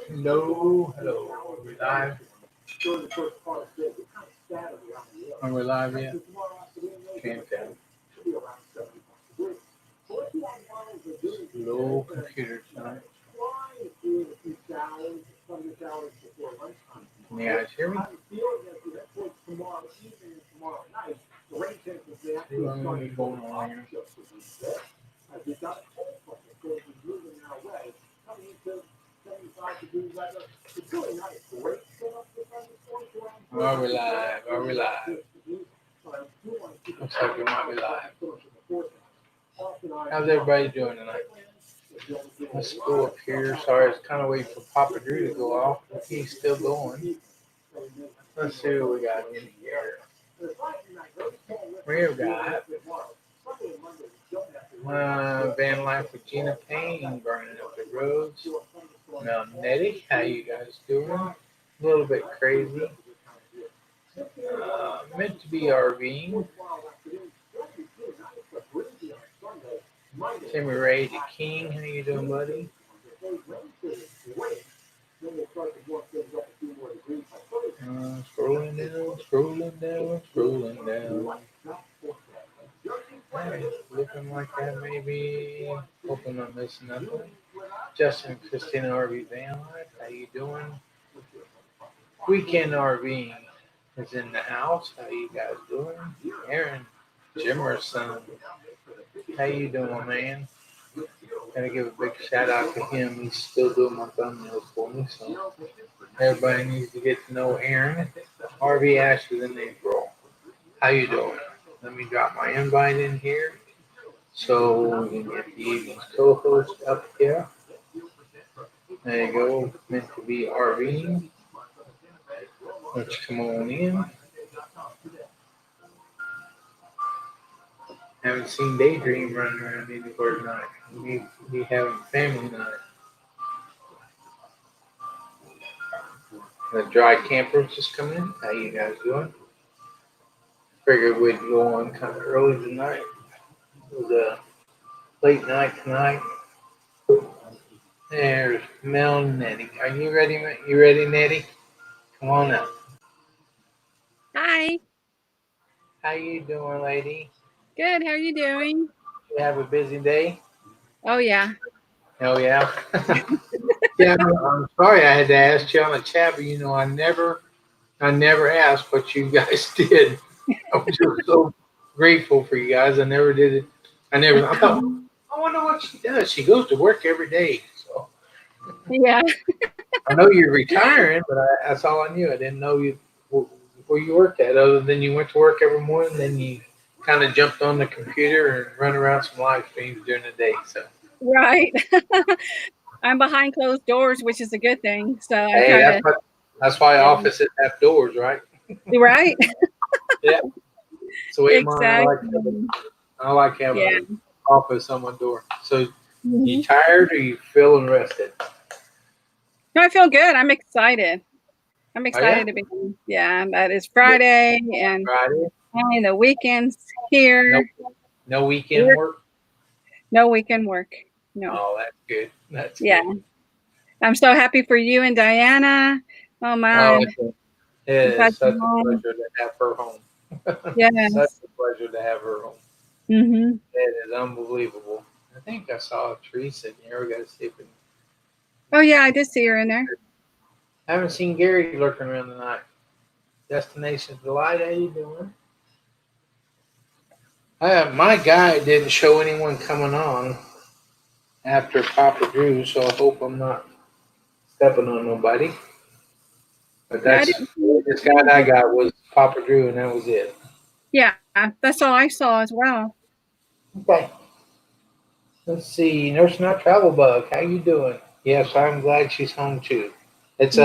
Hello, hello. Are we live? Are we live yet? Can't tell. Slow computer tonight. Can you guys hear me? See what's going on here? Are we live? Are we live? Looks like we might be live. How's everybody doing tonight? Let's go up here. Sorry, it's kind of waiting for Papa Drew to go off. But he's still going. Let's see what we got in here. We've got VanLife with Gina Payne burning up the roads. Now, Nettie, how you guys doing? A little bit crazy. Meant to be RVing. Timmy Ray the King, how you doing, buddy? Scrolling down, scrolling down, scrolling down. Hey, looking like that maybe. Hope I'm not missing nothing. Justin and Christina RV VanLife, how you doing? Weekend RVing is in the house. How you guys doing? Aaron Jimerson, how you doing, man? Gotta give a big shout out to him. He's still doing my thumbnails for me, so everybody needs to get to know Aaron. RV Ashes in April. How you doing? Let me drop my invite in here so we can get the evening's co-host up here. There you go. Meant to be RVing. Let's come on in. Haven't seen Daydream running around anywhere tonight. We having family night. The dry campers just coming in. How you guys doing? Figured we'd go on kind of early tonight. It was a late night tonight. There's Mel and Nettie. Are you ready? You ready, Nettie? Come on up. Hi. How you doing, lady? Good. How are you doing? You have a busy day? Oh, yeah. Oh, yeah? Yeah, I'm sorry I had to ask you on the chat, but I never asked what you guys did. I was just so grateful for you guys. I never did it. I thought, I wonder what she does. She goes to work every day. So yeah. I know you're retiring, but that's all I knew. I didn't know where you worked at, other than you went to work every morning, then you kind of jumped on the computer and run around some live streams during the day. So right. I'm behind closed doors, which is a good thing. So hey, that's why offices have doors, right? Right. Yeah. So exactly. I like having an office on my door. So you tired or you feeling rested? No, I feel good. I'm excited. I'm excited to be. Yeah, that is Friday and finally the weekend's here. No weekend work. No weekend work. No. Oh, that's good. That's good. I'm so happy for you and Diana. Oh my. It's such a pleasure to have her home. Yes. Such a pleasure to have her home. Mm-hmm. It is unbelievable. I think I saw Teresa in here. We got to see if we. Oh yeah, I did see her in there. I haven't seen Gary lurking around tonight. Destination Delight, how you doing? My guide didn't show anyone coming on after Papa Drew, so I hope I'm not stepping on nobody. But this guide I got was Papa Drew, and that was it. Yeah, that's all I saw as well. Okay. Let's see. Nurse Not Travel Bug, how you doing? Yes, I'm glad she's home too. It's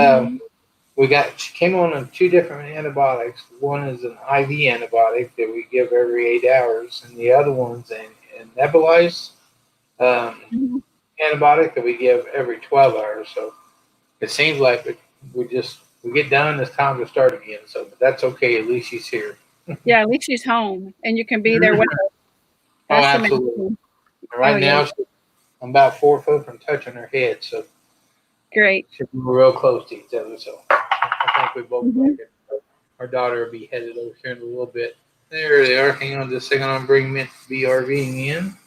she came on 2 different antibiotics. One is an IV antibiotic that we give every 8 hours, and the other one's a nebulized antibiotic that we give every 12 hours. So it seems like we just we get done, it's time to start again. So but that's okay. At least she's here. Yeah, at least she's home and you can be there with her. Oh, That's the main absolutely. thing. And right Oh, now, yeah. I'm about 4 foot from touching her head, so Great. we're real close to each other. So I think we both Mm-hmm. like it. Our daughter will be headed over here in a little bit. There they are. Hang on just a second. I'm bringing Mint BRVing in.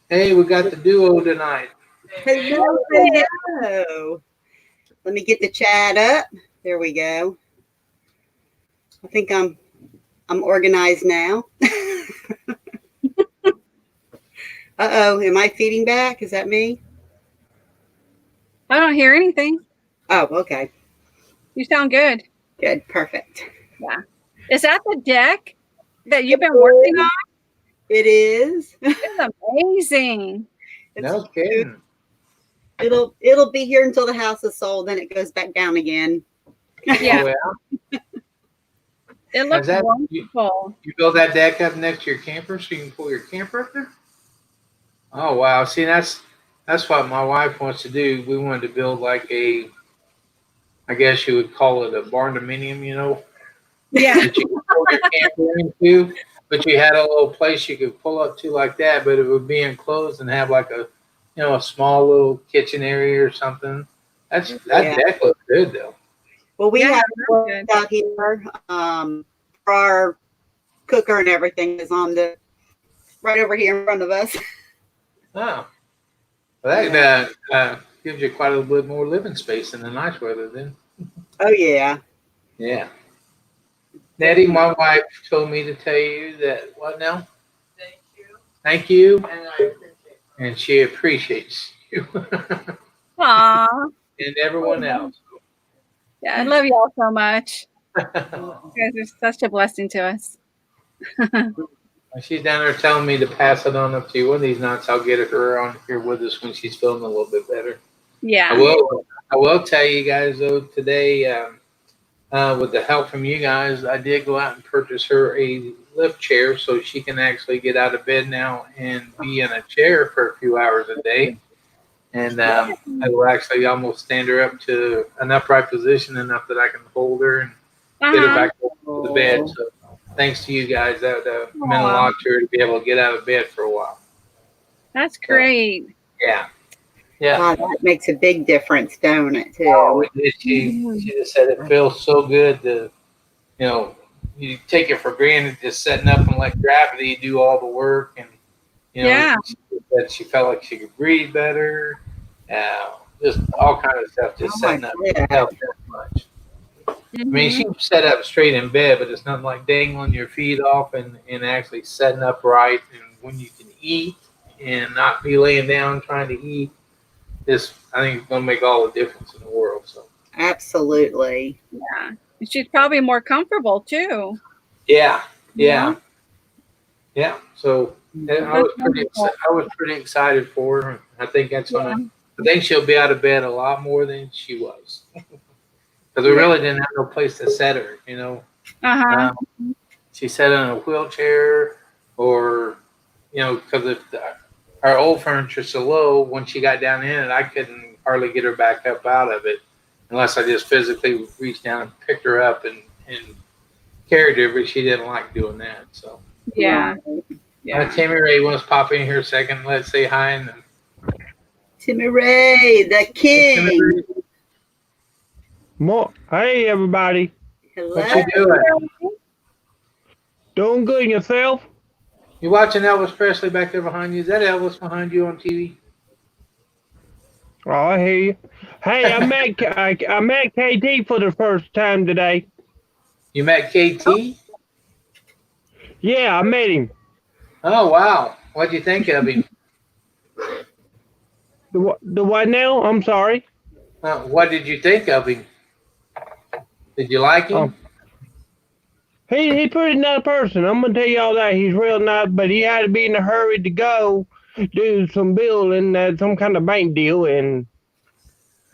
Hey, we got the duo tonight. Hello, hello. Let me get the chat up. There we go. I think I'm organized now. Uh-oh, am I feeding back? Is that me? I don't hear anything. Oh, okay. You sound good. Good, perfect. Yeah. Is that the deck that you've been working on? It is. It's amazing. No kidding. It'll be here until the house is sold, then it goes back down again. Yeah. Oh, yeah. It looks wonderful. You build that deck up next to your camper so you can pull your camper up there? Oh, wow. See, that's what my wife wants to do. We wanted to build like I guess you would call it a barn-dominium, you know? Yeah. That you could pull your camper into, but you had a little place you could pull up to like that, but it would be enclosed and have like a small little kitchen area or something. That deck looks good though. Well, we have one out here. Our cooker and everything is on right over here in front of us. Oh, well, that gives you quite a little bit more living space in the nice weather then. Oh yeah. Yeah. Nettie, my wife told me to tell you that what now? Thank you. And I appreciate it. And she appreciates you. Aww. And everyone else. Yeah, I love y'all so much. You guys are such a blessing to us. She's down there telling me to pass it on up to you. One of these nights I'll get her on here with us when she's feeling a little bit better. Yeah. I will tell you guys though today, with the help from you guys, I did go out and purchase her a lift chair so she can actually get out of bed now and be in a chair for a few hours a day. And I will actually almost stand her up to an upright position enough that I can hold her and get her back to the bed. So thanks to you guys, that meant a lot to her to be able to get out of bed for a while. That's great. So, yeah. Yeah. Wow, that makes a big difference, don't it, too? Oh, she just said it feels so good to, you take it for granted just setting up and let gravity do all the work. And, she felt like she could breathe better. Just all kind of stuff, just setting up helped that much. I mean, she sat up straight in bed, but it's nothing like dangling your feet off and actually setting up right. And when you can eat and not be laying down trying to eat, I think it's going to make all the difference in the world. So absolutely, yeah. She's probably more comfortable too. Yeah. So I was pretty excited for her. I think that's I think she'll be out of bed a lot more than she was because we really didn't have no place to set her. She sat in a wheelchair, or because if our old furniture so low, when she got down in it, I couldn't hardly get her back up out of it unless I just physically reached down and picked her up and carried her, but she didn't like doing that. So Timmy Ray wants to pop in here a second. Let's say hi. And Timmy Ray, the king. Hey, everybody. Hello. What you doing? Doing good yourself? You watching Elvis Presley back there behind you? Is that Elvis behind you on TV? Oh, I hear you. Hey, I met KT for the first time today. You met KT? Yeah, I met him. Oh, wow. What'd you think of him? The what now? I'm sorry. What did you think of him? Did you like him? He's pretty nice person. I'm gonna tell you all that. He's real nice, but he had to be in a hurry to go do some building, some kind of bank deal. And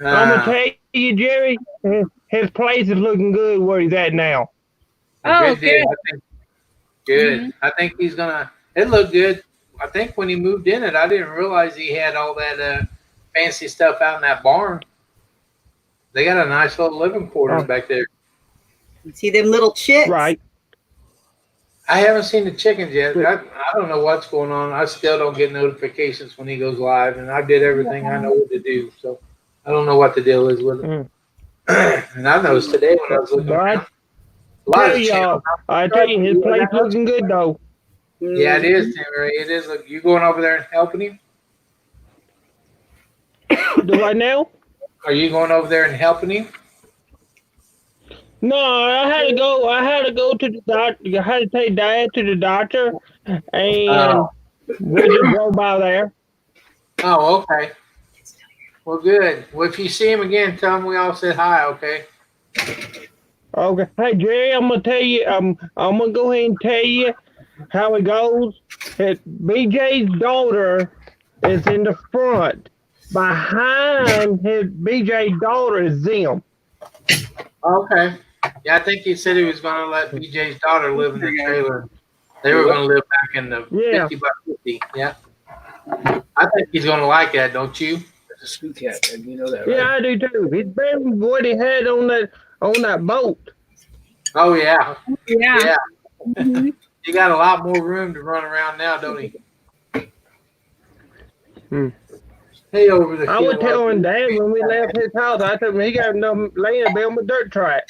I'm gonna tell you, Jerry, his place is looking good where he's at now. Good. Good. Mm-hmm. I think he's gonna. It looked good. I think when he moved in it, I didn't realize he had all that fancy stuff out in that barn. They got a nice little living quarters back there. You see them little chicks? Right. I haven't seen the chickens yet. I don't know what's going on. I still don't get notifications when he goes live, and I did everything I know what to do. So I don't know what the deal is with it. And I noticed today when I was looking around, a lot of channels. I tell you, his place looking good though. Yeah, it is, Tim Ray. It is. Look, you going over there and helping him? Do I now? Are you going over there and helping him? No, I had to go to the doctor. I had to take Dad to the doctor, and we just drove by there. Oh, okay. Well, good. Well, if you see him again, tell him we all said hi, okay? Okay. Hey, Jerry, I'm gonna tell you. I'm gonna go ahead and tell you how it goes. BJ's daughter is in the front. Behind BJ's daughter is them. Okay. Yeah, I think he said he was going to let BJ's daughter live in the trailer. They were going to live back in the 50 by 50. Yeah. I think he's going to like that, don't you? It's a scoot cat, man. You know that, right? Yeah, I do too. He's better than what he had on that boat. Oh, yeah. Yeah. Yeah. He got a lot more room to run around now, don't he? Hey, over the I was telling Dad when we left his house, I told him he got enough land to build a dirt track.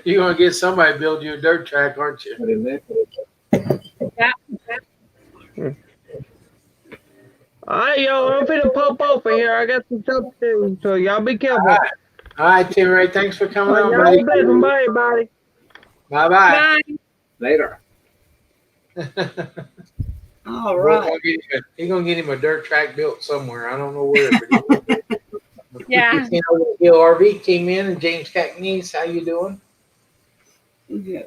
You're going to get somebody to build you a dirt track, aren't you? Yeah. All right, y'all, I'm finna pop off of here. I got some stuff to do, so y'all be careful. All right, Tim Ray, thanks for coming on, y'all buddy. bye, everybody. Bye-bye. Bye. Later. All right. He's going to get him a dirt track built somewhere. I don't know where. But Yeah. Hill RV came in, and James Cagnese, how you doing? Yeah.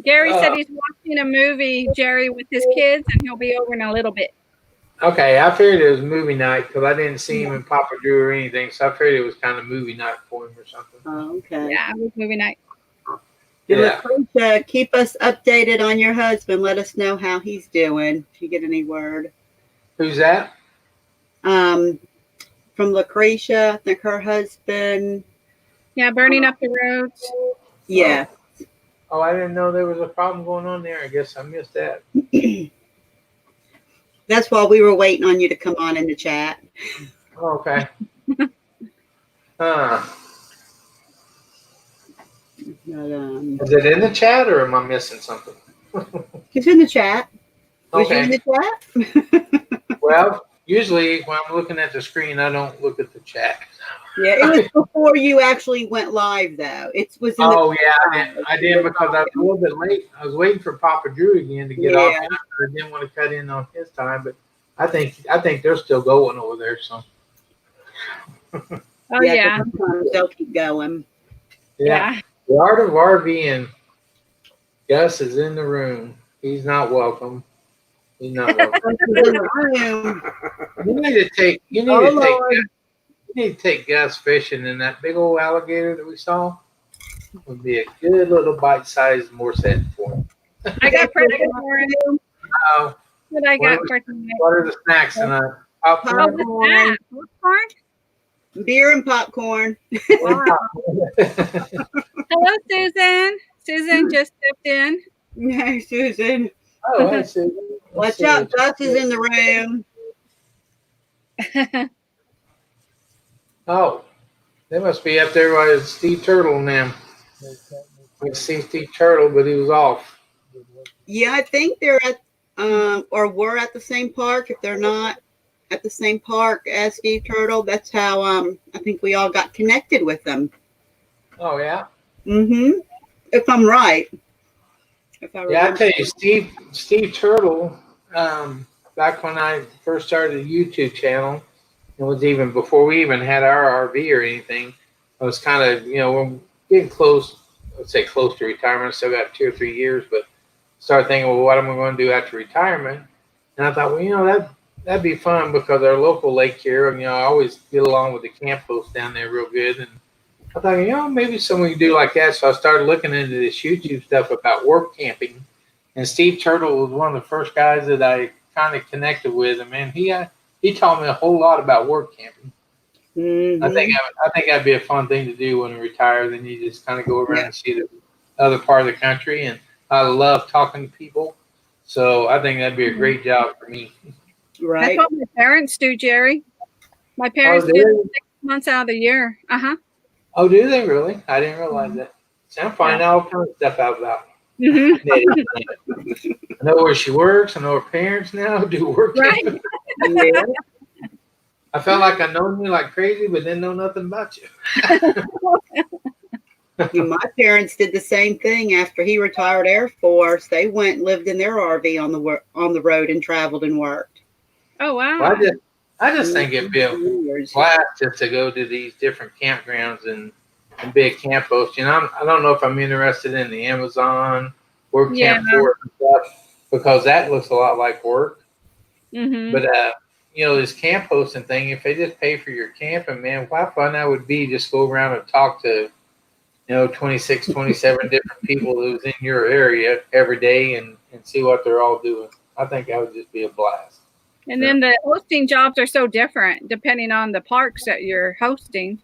Gary said he's watching a movie, Jerry, with his kids, and he'll be over in a little bit. Okay, I figured it was movie night because I didn't see him in Papa Drew or anything, so I figured it was kind of movie night for him or something. Oh, okay. Yeah, it was movie night. Yeah. Lucretia, keep us updated on your husband. Let us know how he's doing. If you get any word. Who's that? From Lucretia, I think her husband. Yeah, burning up the roads. Yeah. Oh, I didn't know there was a problem going on there. I guess I missed that. That's why we were waiting on you to come on in the chat. Oh, okay. But, Is it in the chat or am I missing something? it's in the chat. Was you Okay. in the chat? Well, usually when I'm looking at the screen, I don't look at the chat. Yeah, it was before you actually went live, though. It was in Oh, yeah, I did because I was a little bit late. I was waiting for Papa Drew again to get off. And I didn't want to cut in on his time, but I think they're still going over there. So. Oh, yeah. sometimes they'll keep going. Yeah. The art of RVing. Gus is in the room. He's not welcome. He's not welcome. You need to take Gus fishing, and that big old alligator that we saw would be a good little bite-sized morset for him. I got purchase for him. Oh, What I got for tonight? what are the snacks tonight? Oh, Popcorn? what's that? Popcorn? Beer and popcorn. Wow. Hello, Susan. Susan just stepped in. Hey, Susan. Oh, hey, Susan. Watch out, Gus is in the room. Oh, they must be up there by Steve Turtle and them. I see Steve Turtle, but he was off. Yeah, I think they're at or were at the same park. If they're not at the same park as Steve Turtle, that's how I think we all got connected with them. Oh, yeah? Mm-hmm. If I'm right. If I Yeah, I tell you, Steve Turtle, back when I first started a YouTube channel, it was even before we even had our RV or anything. I was kind of, we're getting close, let's say close to retirement. Still got 2 or 3 years, but started thinking, well, what am I going to do after retirement? And I thought, well, that'd be fun because our local lake here, I always get along with the camp hosts down there real good. And I thought, maybe someone could do like that. So I started looking into this YouTube stuff about work camping. And Steve Turtle was one of the first guys that I kind of connected with. And man, he he taught me a whole lot about work camping. Mm-hmm. I think that'd be a fun thing to do when we retire. Then you just kind of go around and see the other part of the country. And I love talking to people, so I think that'd be a great job for me. Right. That's what my parents do, Jerry. My parents do 6 months out of the year. Oh, do they really? I didn't realize that. So I'm finding all kinds of stuff out about Mm-hmm. Nettie. I know where she works. I know her parents now do work. Right. Yeah. I felt like I known you like crazy, but didn't know nothing about you. And my parents did the same thing after he retired Air Force. They went and lived in their RV on the road and traveled and worked. Oh, wow. Well, I just think it'd be a blast just to go to these different campgrounds and be a camp host. You know, I don't know if I'm interested in the Amazon work camp for and stuff, because that looks a lot like work. Mm-hmm. But you know, this camp hosting thing, if they just pay for your camping, man, what fun that would be, just go around and talk to, 26, 27 different people who's in your area every day and see what they're all doing. I think that would just be a blast. And then the hosting jobs are so different depending on the parks that you're hosting.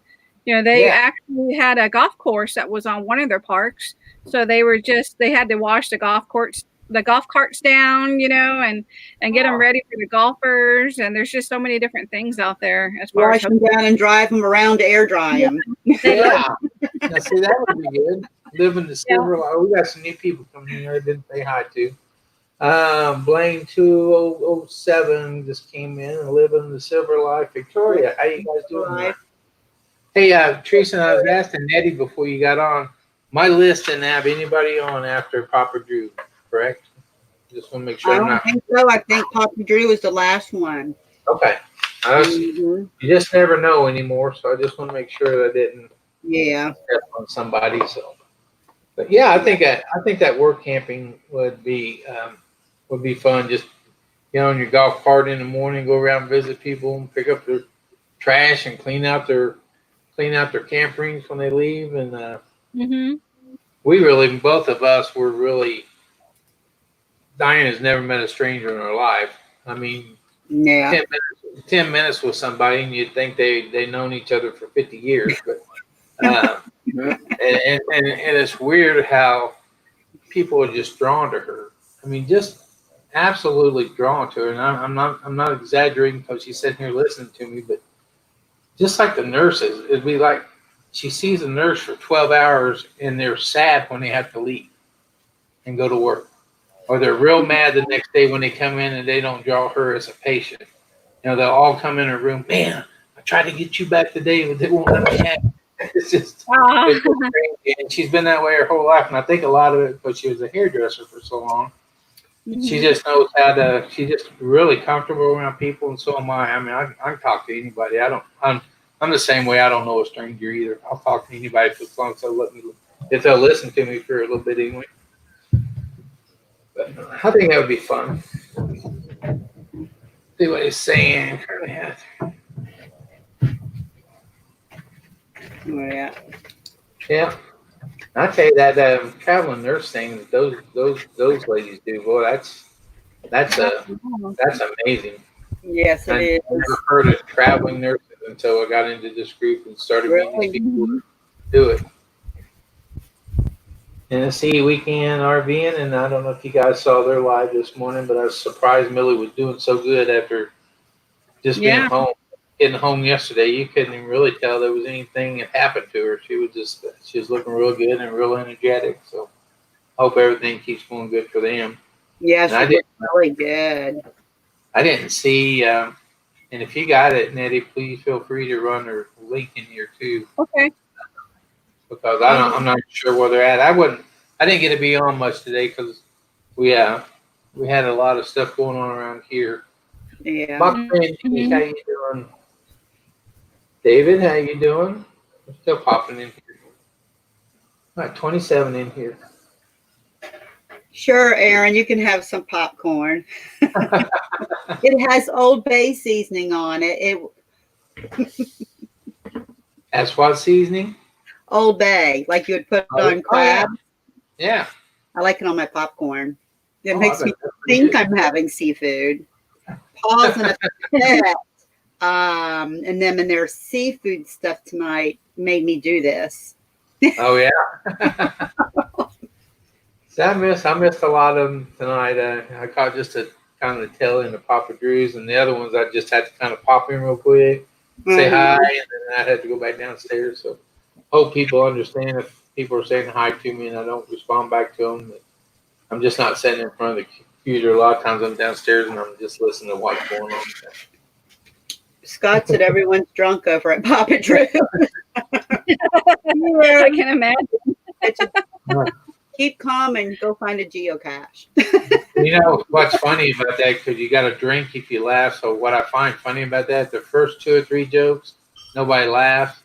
They actually had a golf course that was on one of their parks. So they had to wash the golf carts down, and get them ready for the golfers. And there's just so many different things out there as far wash as them down and drive them around to air dry them. Yeah. Now, see, that would be good. Live in the Silver Life. We got some new people coming in here I didn't say hi to. Blaine 2007 just came in and live in the Silver Life, Victoria. How you guys doing? Hey, Teresa, I was asking Nettie before you got on. My list didn't have anybody on after Papa Drew, correct? Just want to make sure. I don't think so. I think Papa Drew was the last one. Okay. You just never know anymore, so I just want to make sure that I didn't. Yeah. Step on somebody. So, but yeah, I think that work camping would be fun. Just get on your golf cart in the morning, go around and visit people, and pick up their trash and clean out their camp rings when they leave. And we really, both of us, were really. Diane has never met a stranger in her life. I mean, 10 minutes with somebody, and you'd think they'd known each other for 50 years, but. And it's weird how people are just drawn to her. I mean, just absolutely drawn to her. And I'm not exaggerating, because she's sitting here listening to me, but just like the nurses, it'd be like she sees a nurse for 12 hours and they're sad when they have to leave and go to work, or they're real mad the next day when they come in and they don't draw her as a patient. They'll all come in her room. Man, I tried to get you back today, but they won't let me have you. It's just it's crazy. And she's been that way her whole life, and I think a lot of it because she was a hairdresser for so long. She just knows how to. She's just really comfortable around people, and so am I. I mean, I can talk to anybody. I'm the same way. I don't know a stranger either. I'll talk to anybody as long as if they'll listen to me for a little bit anyway. But I think that would be fun. See what he's saying. Currently has. Yeah. I tell you that traveling nurse thing, those ladies do. Boy, that's amazing. Yes, it is. I never heard of traveling nurses until I got into this group and started meeting people who do it. Tennessee weekend RVing, and I don't know if you guys saw their live this morning, but I was surprised Millie was doing so good after just being home. Getting home yesterday, you couldn't even really tell there was anything that happened to her. She was looking real good and real energetic. So I hope everything keeps going good for them. Yeah, she did really good. I didn't see, and if you got it, Nettie, please feel free to run her link in here too. Okay. Because I'm not sure where they're at. I didn't get to be on much today because we had a lot of stuff going on around here. Yeah. My friend, how you doing? David, how you doing? I'm still popping in here. All right, 27 in here. Sure, Aaron, you can have some popcorn. It has Old Bay seasoning on it. That's what seasoning? Old Bay, like you would put on crab. Yeah. I like it on my popcorn. It makes me think I'm having seafood. Pause and a pet. and them and their seafood stuff tonight made me do this. Oh yeah. So I missed a lot of them tonight. I caught just a kind of the tail end of Papa Drew's, and the other ones I just had to kind of pop in real quick, say hi, and then I had to go back downstairs. So hope people understand if people are saying hi to me and I don't respond back to them. I'm just not sitting in front of the computer. A lot of times I'm downstairs and I'm just listening to what's going on. Scott said everyone's drunk over at Papa Drew. I can imagine. Keep calm and go find a geocache. You know what's funny about that? Because you got to drink if you laugh. So what I find funny about that, the first 2 or 3 jokes, nobody laughs.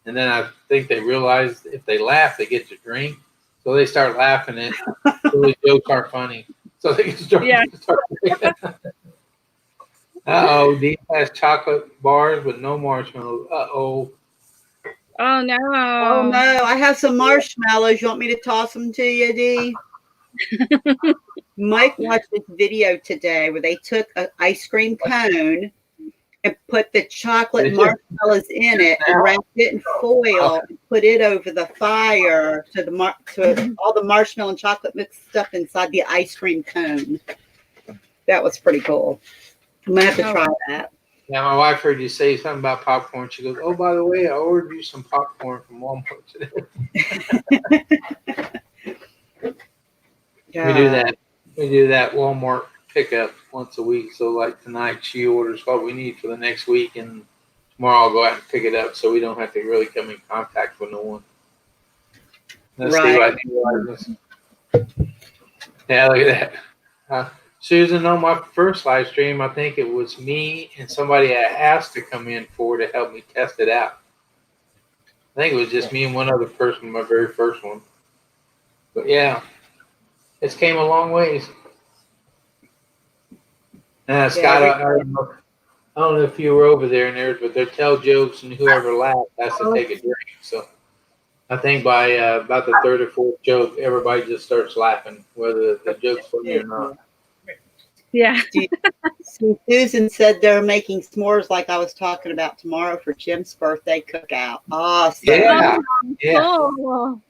And then I think they realize if they laugh, they get to drink. So they start laughing and the jokes aren't funny. So they start drinking. Uh-oh, Dean has chocolate bars with no marshmallows. Uh-oh. Oh no. Oh no, I have some marshmallows. You want me to toss them to you, Dee? Mike watched this video today where they took an ice cream cone and put the chocolate marshmallows in it and wrapped it in foil and put it over the fire so all the marshmallow and chocolate mixed up inside the ice cream cone. That was pretty cool. I'm gonna have to try that. Yeah, my wife heard you say something about popcorn. She goes, "Oh, by the way, I ordered you some popcorn from Walmart today." Yeah. We do that Walmart pickup once a week. So like tonight, she orders what we need for the next week, and tomorrow I'll go out and pick it up, so we don't have to really come in contact with no one. Let's see what I do. Yeah, look at that. Susan, on my first live stream, I think it was me and somebody I asked to come in to help me test it out. I think it was just me and one other person, my very first one. But yeah, it's came a long ways. Scott, I don't know if you were over there and theirs, but they tell jokes and whoever laughs has to take a drink. So I think by about the 3rd or 4th joke, everybody just starts laughing, whether the joke's funny or not. Yeah. Susan said they're making s'mores like I was talking about tomorrow for Jim's birthday cookout. Awesome. Yeah. Cool.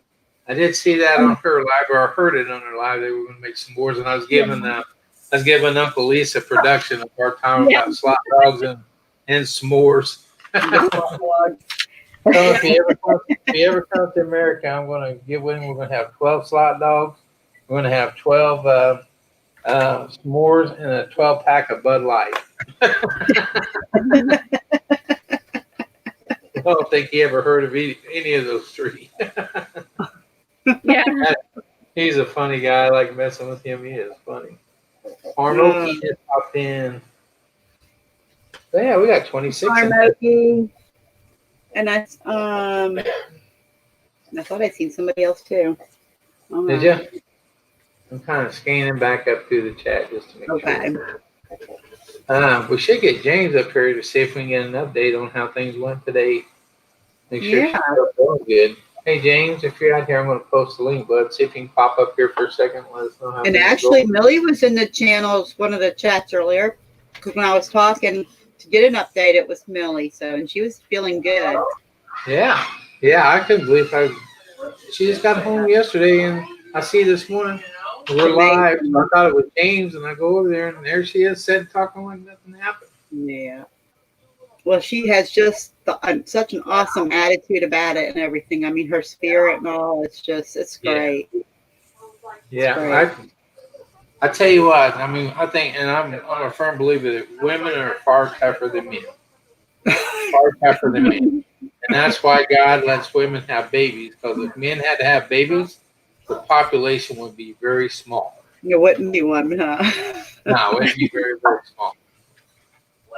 I did see that on her live, or I heard it on her live. They were going to make s'mores, and I was giving Uncle Lisa production a hard time about slot dogs and s'mores. So if you ever come to America, I'm going to give in. We're going to have 12 slot dogs. We're going to have 12 s'mores and a 12-pack of Bud Light. I don't think he ever heard of any of those 3. Yeah. He's a funny guy. I like messing with him. He is funny. Arnold, he just popped in. But yeah, we got 26. And I thought I'd seen somebody else too. Did you? I'm kind of scanning back up through the chat just to make sure. We should get James up here to see if we can get an update on how things went today. Make sure she's going good. Hey, James, if you're out here, I'm going to post the link, bud. See if you can pop up here for a second. Let us know how. And actually, Millie was in the channels, one of the chats earlier, because when I was talking to get an update, it was Millie. So, and she was feeling good. Yeah, I couldn't believe she just got home yesterday, and I see this morning we're live. I thought it was James, and I go over there, and there she is, sitting talking like nothing happened. Yeah. Well, she has just such an awesome attitude about it and everything. I mean, her spirit and all, it's great. Yeah, great. I tell you what, I mean, I think, and I'm a firm believer that women are far tougher than men. Far tougher than men. And that's why God lets women have babies, because if men had to have babies, the population would be very small. It wouldn't be one, huh? No, it would be very, very small.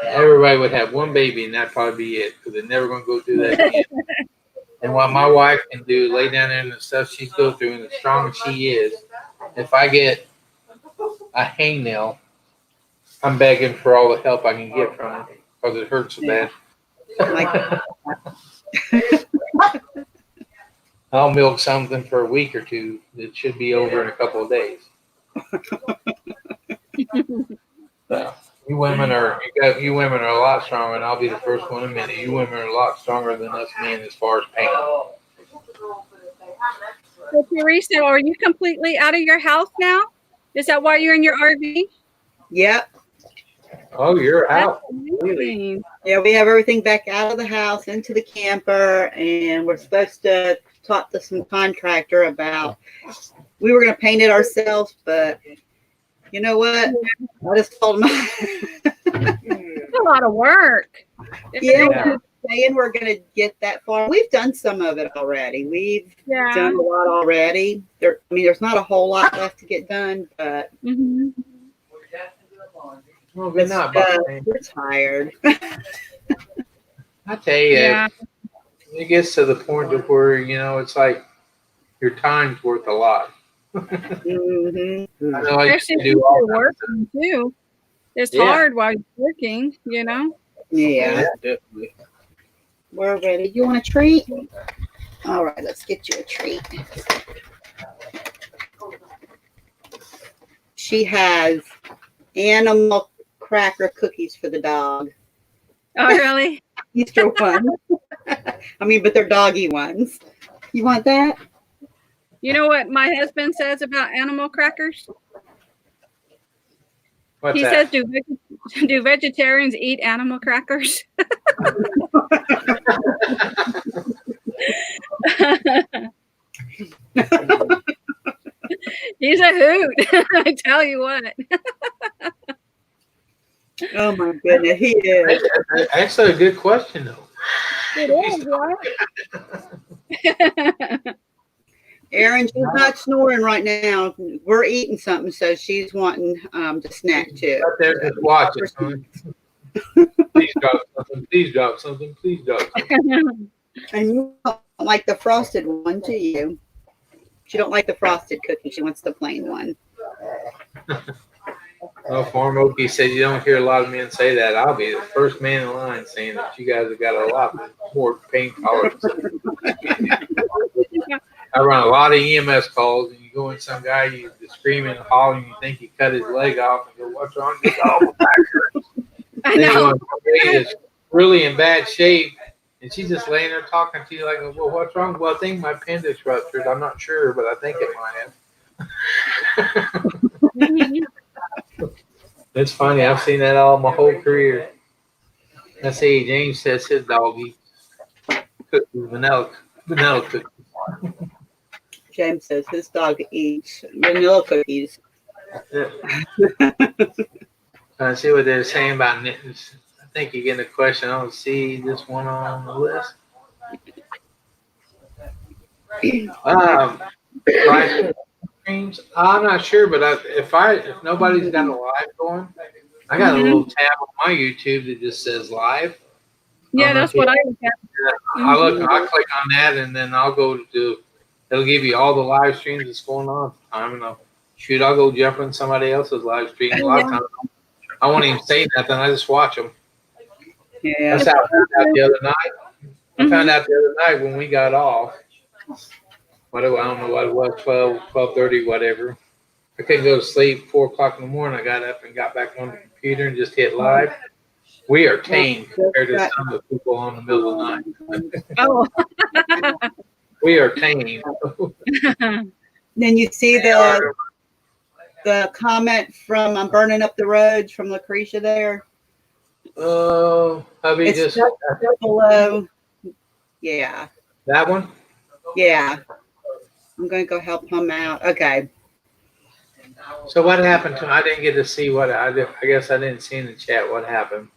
Everybody would have one baby, and that'd probably be it, because they're never going to go through that again. And what my wife can do, lay down there and the stuff she's going through, and as strong as she is, if I get a hangnail, I'm begging for all the help I can get from her, because it hurts so bad. I'll milk something for a week or two that should be over in a couple of days. So, You women are a lot stronger, and I'll be the first one to admit it. You women are a lot stronger than us men as far as pain. So, Teresa, are you completely out of your house now? Is that why you're in your RV? Yep. Oh, you're out. Amazing. Yeah, we have everything back out of the house into the camper, and we're supposed to talk to some contractor about. We were going to paint it ourselves, but you know what? I just told him. It's a lot of work. Yeah, we're saying we're going to get that far. We've done some of it already. We've done a lot already. There's not a whole lot left to get done, but Well, good night, we're tired. I tell you, it gets to the point of where it's like your time's worth a lot. Mm-hmm. I know I used to Especially if do all you're working too. It's hard while you're working, Yeah, definitely. We're ready. You want a treat? All right, let's get you a treat. She has animal cracker cookies for the dog. Oh, really? Easter ones. But they're doggy ones. You want that? You know what my husband says about animal crackers? What's he that? says, do vegetarians eat animal crackers? He's a hoot. I tell you what. Oh my goodness, he is. Actually, a good question though. It is, right? Erin, she's not snoring right now. We're eating something, so she's wanting to snack too. Right there, just watch it, son. Please drop something. Please drop something. Please drop something. And you don't like the frosted one, do you? She don't like the frosted cookie. She wants the plain one. Well, Farm Okie said you don't hear a lot of men say that. I'll be the first man in line saying that you guys have got a lot more pain tolerance. I run a lot of EMS calls, and you go in some guy, you screaming and hollering, you think you cut his leg off, and go, "What's wrong?" He goes, "Oh, my back hurts." I know. Is really in bad shape, and she's just laying there talking to you like, "Well, what's wrong?" "Well, I think my appendix ruptured. I'm not sure, but I think it might have." It's funny. I've seen that all my whole career. Let's see. James says his dog eats cookies, vanilla cookies. James says his dog eats vanilla cookies. Yeah. I see what they're saying about mittens. I think you're getting a question. I don't see this one on the list. Live streams. I'm not sure, but if nobody's got a live going, I got a little tab on my YouTube that just says live. Yeah, that's what I look at. I click on that, and then I'll go to. It'll give you all the live streams that's going on at the time, and I'll go jump in somebody else's live stream. A lot of times, I won't even say nothing. I just watch them. Yeah. That's how I found out the other night. I found out the other night when we got off. I don't know what it was, 12:30, whatever. I couldn't go to sleep. 4:00 in the morning, I got up and got back on the computer and just hit live. We are tame compared to some of the people on the middle of the night. Oh. We are tame. Then you see the comment from "I'm burning up the roads" from Lucretia there. Oh, hubby, It's just below. Yeah. that one. Yeah. I'm going to go help him out. Okay. So what happened to him? I didn't get to see what I did. I guess I didn't see in the chat what happened.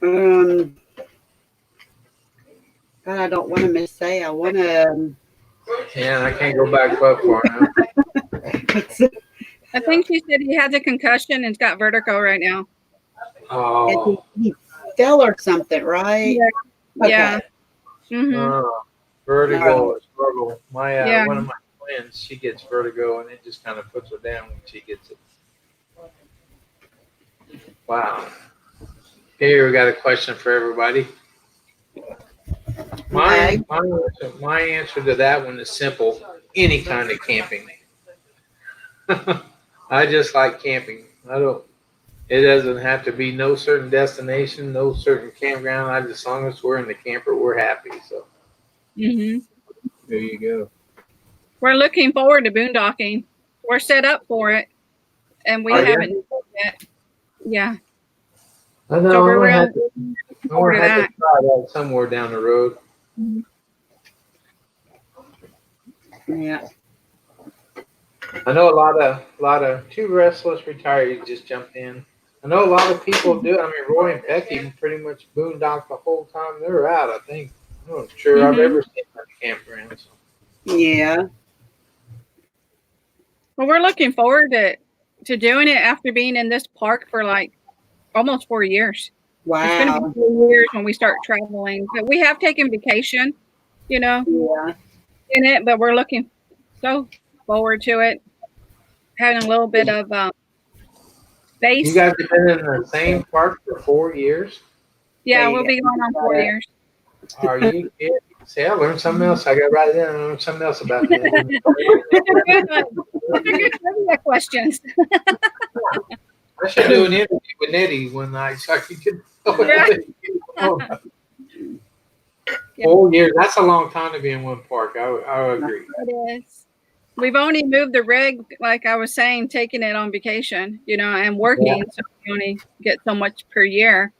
God, I don't want to missay. I want to. Yeah, I can't go back up far now. I think she said he has a concussion and has got vertigo right now. Oh. He fell or something, right? Yeah. Okay. Yeah. Mm-hmm. Vertigo is struggle. My Yeah. one of my twins, she gets vertigo, and it just kind of puts her down when she gets it. Wow. Here we got a question for everybody. My answer to that one is simple. Any kind of camping. I I just like camping. I don't. It doesn't have to be no certain destination, no certain campground. As long as we're in the camper, we're happy. So. Hmm. There you go. We're looking forward to boondocking. We're set up for it, and we Are you? haven't yet. Yeah. I know. So we're really I'm looking forward to gonna have that. to try that somewhere down the road. Mhm. Yeah. I know a lot of two restless retirees just jumped in. I know a lot of people do. I mean, Roy and Becky pretty much boondocked the whole time they were out. I think I'm not sure I've Mhm. ever seen them at the campground. So. Yeah. Well, we're looking forward to doing it after being in this park for like almost 4 years. It's going to be Wow. 4 years when we start traveling. But we have taken vacation, you know, Yeah. in it, but we're looking so forward to it. Having a little bit of You space. guys have been in the same park for 4 years. Yeah, There we'll you be going on 4 years. Are you kidding? See, I learned something else. I got right there and learned something else about this. Those are good trivia questions. I should do an interview with Nettie one night so I could get Yeah. 4 years. That's a long time to be in one park. I would agree. It is. We've only moved the rig, like I was saying, taking it on vacation, you know, and working. So we only get so much per year.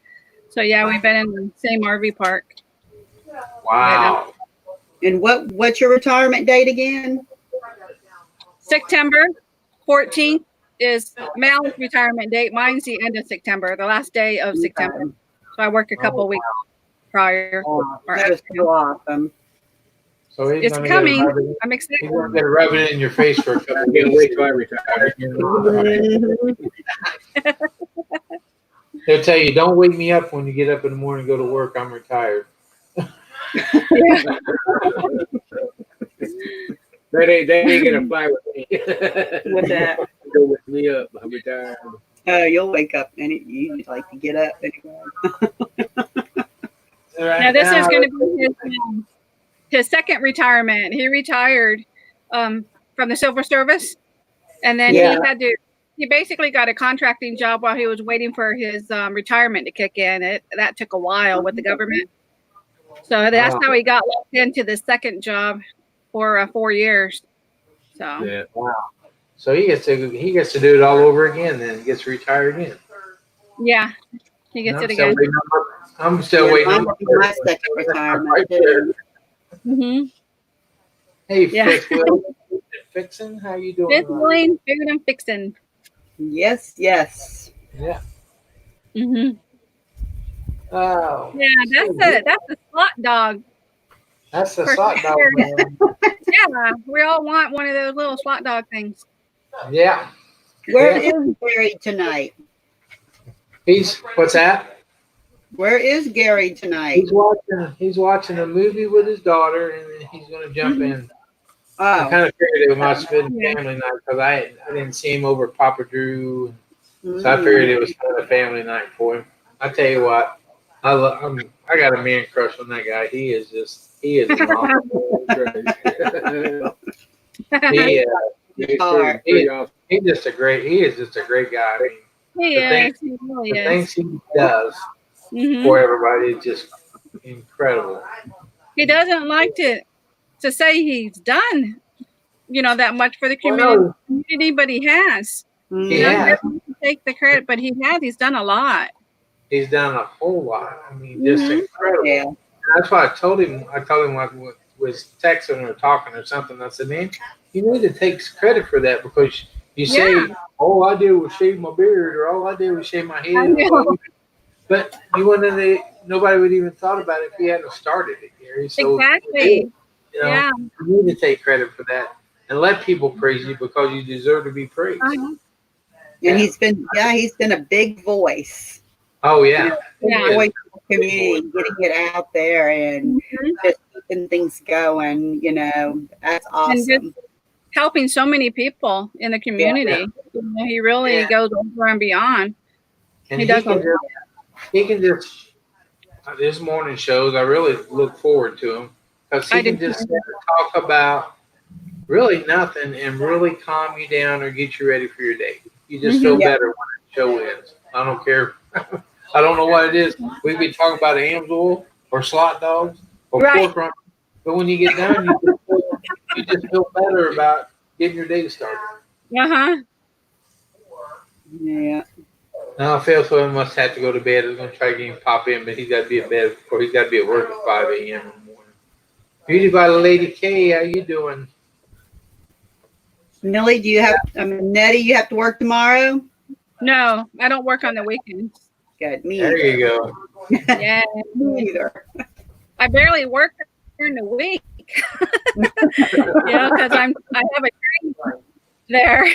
So yeah, we've been in the same RV park. Wow. And what's your retirement date again? September 14th is Mal's retirement date. Mine's the end of September, the last day of September. So I work a couple weeks prior. Oh, or that is after. so awesome. So he's It's gonna coming. Get rubbing, I'm excited. he's gonna get rubbing it in your face for a couple I of can't weeks. wait till I retire. Mhm. They'll tell you, don't wake me up when you get up in the morning and go to work. I'm retired. They ain't gonna fly with me. With that. Go wake me up. I'm retired. You'll wake up and you like to get up anyway. Now this is going to be his second retirement. He retired from the Silver Service, and then he basically got a contracting job while he was waiting for his retirement to kick in. That took a while with the government, so that's how he got locked into the second job for 4 years. So Yeah. Wow. So he gets to do it all over again. Then gets retired again. yeah, he gets And it again. I'm still waiting on my second retirement too. Mm-hmm. Hey, Yeah. Fixin', how you doing? This Willing food and fixing. Yes, yes. Yeah. Mm-hmm. Oh. Yeah, that's a slot dog. That's the For slot dog, sure. man. Yeah, we all want one of those little slot dog things. Yeah. Where is Gary tonight? What's that? Where is Gary tonight? He's watching a movie with his daughter, and then he's going to jump in. I Oh, kind of figured it must have been family night because I didn't see him over Papa Drew, so I figured it was kind of family night for him. I tell you what, I got a man crush on that guy. He is an awesome. He is just a great guy. I mean, He really the is. things he does for everybody is just incredible. He doesn't like to say he's done, that much for the community, but he has. He He has. doesn't take the credit, but he has. He's done a lot. He's done a whole lot. I mean, just incredible. Yeah. That's why I told him when I was texting or talking or something. I said, man, you need to take credit for that because you say, all I did was shave my beard or all I did was shave my head. But you wouldn't have, nobody would even thought about it if he hadn't started it, Gary. So exactly. you need to take credit for that and let people praise you because you deserve to be praised. And he's been a big voice. Oh yeah. Big voice of the community, getting it out there and just keeping things going, that's awesome. And just helping so many people in the community. He really goes over and beyond. And he can just this morning shows. I really look forward to him because he can just talk about really nothing and really calm you down or get you ready for your day. You just Mhm. feel Yeah. better when the show ends. I don't care. I don't know what it is. We be talking about hams oil or slot dogs or Right. pork rump, but when you get done, you just feel better about getting your day started. Uh-huh. Yeah. Now, Phil must have to go to bed. I was going to try to get him pop in, but he's got to be in bed or he's got to be at work at 5 a.m. in the morning. Beauty by Lady K, how you doing? Millie, Nettie, you have to work tomorrow? No, I don't work on the weekends. Good. Me There either. you go. Yeah. Me either. I barely work during the week. Because I have a training there.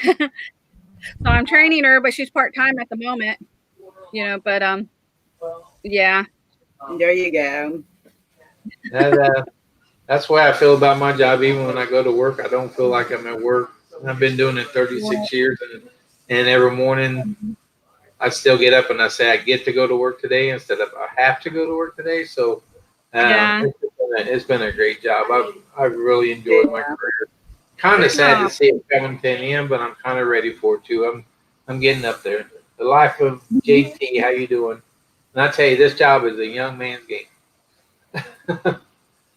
So I'm training her, but she's part-time at the moment. But yeah. There you go. That's the way I feel about my job. Even when I go to work, I don't feel like I'm at work. I've been doing it 36 years, and every morning I still get up and I say I get to go to work today instead of I have to go to work today. So Yeah. it's been a great job. I've really enjoyed my career. Kind of sad to see it coming to an end, but I'm kind of ready for it too. I'm getting up there. The life of JT, how you doing? And I tell you, this job is a young man's game.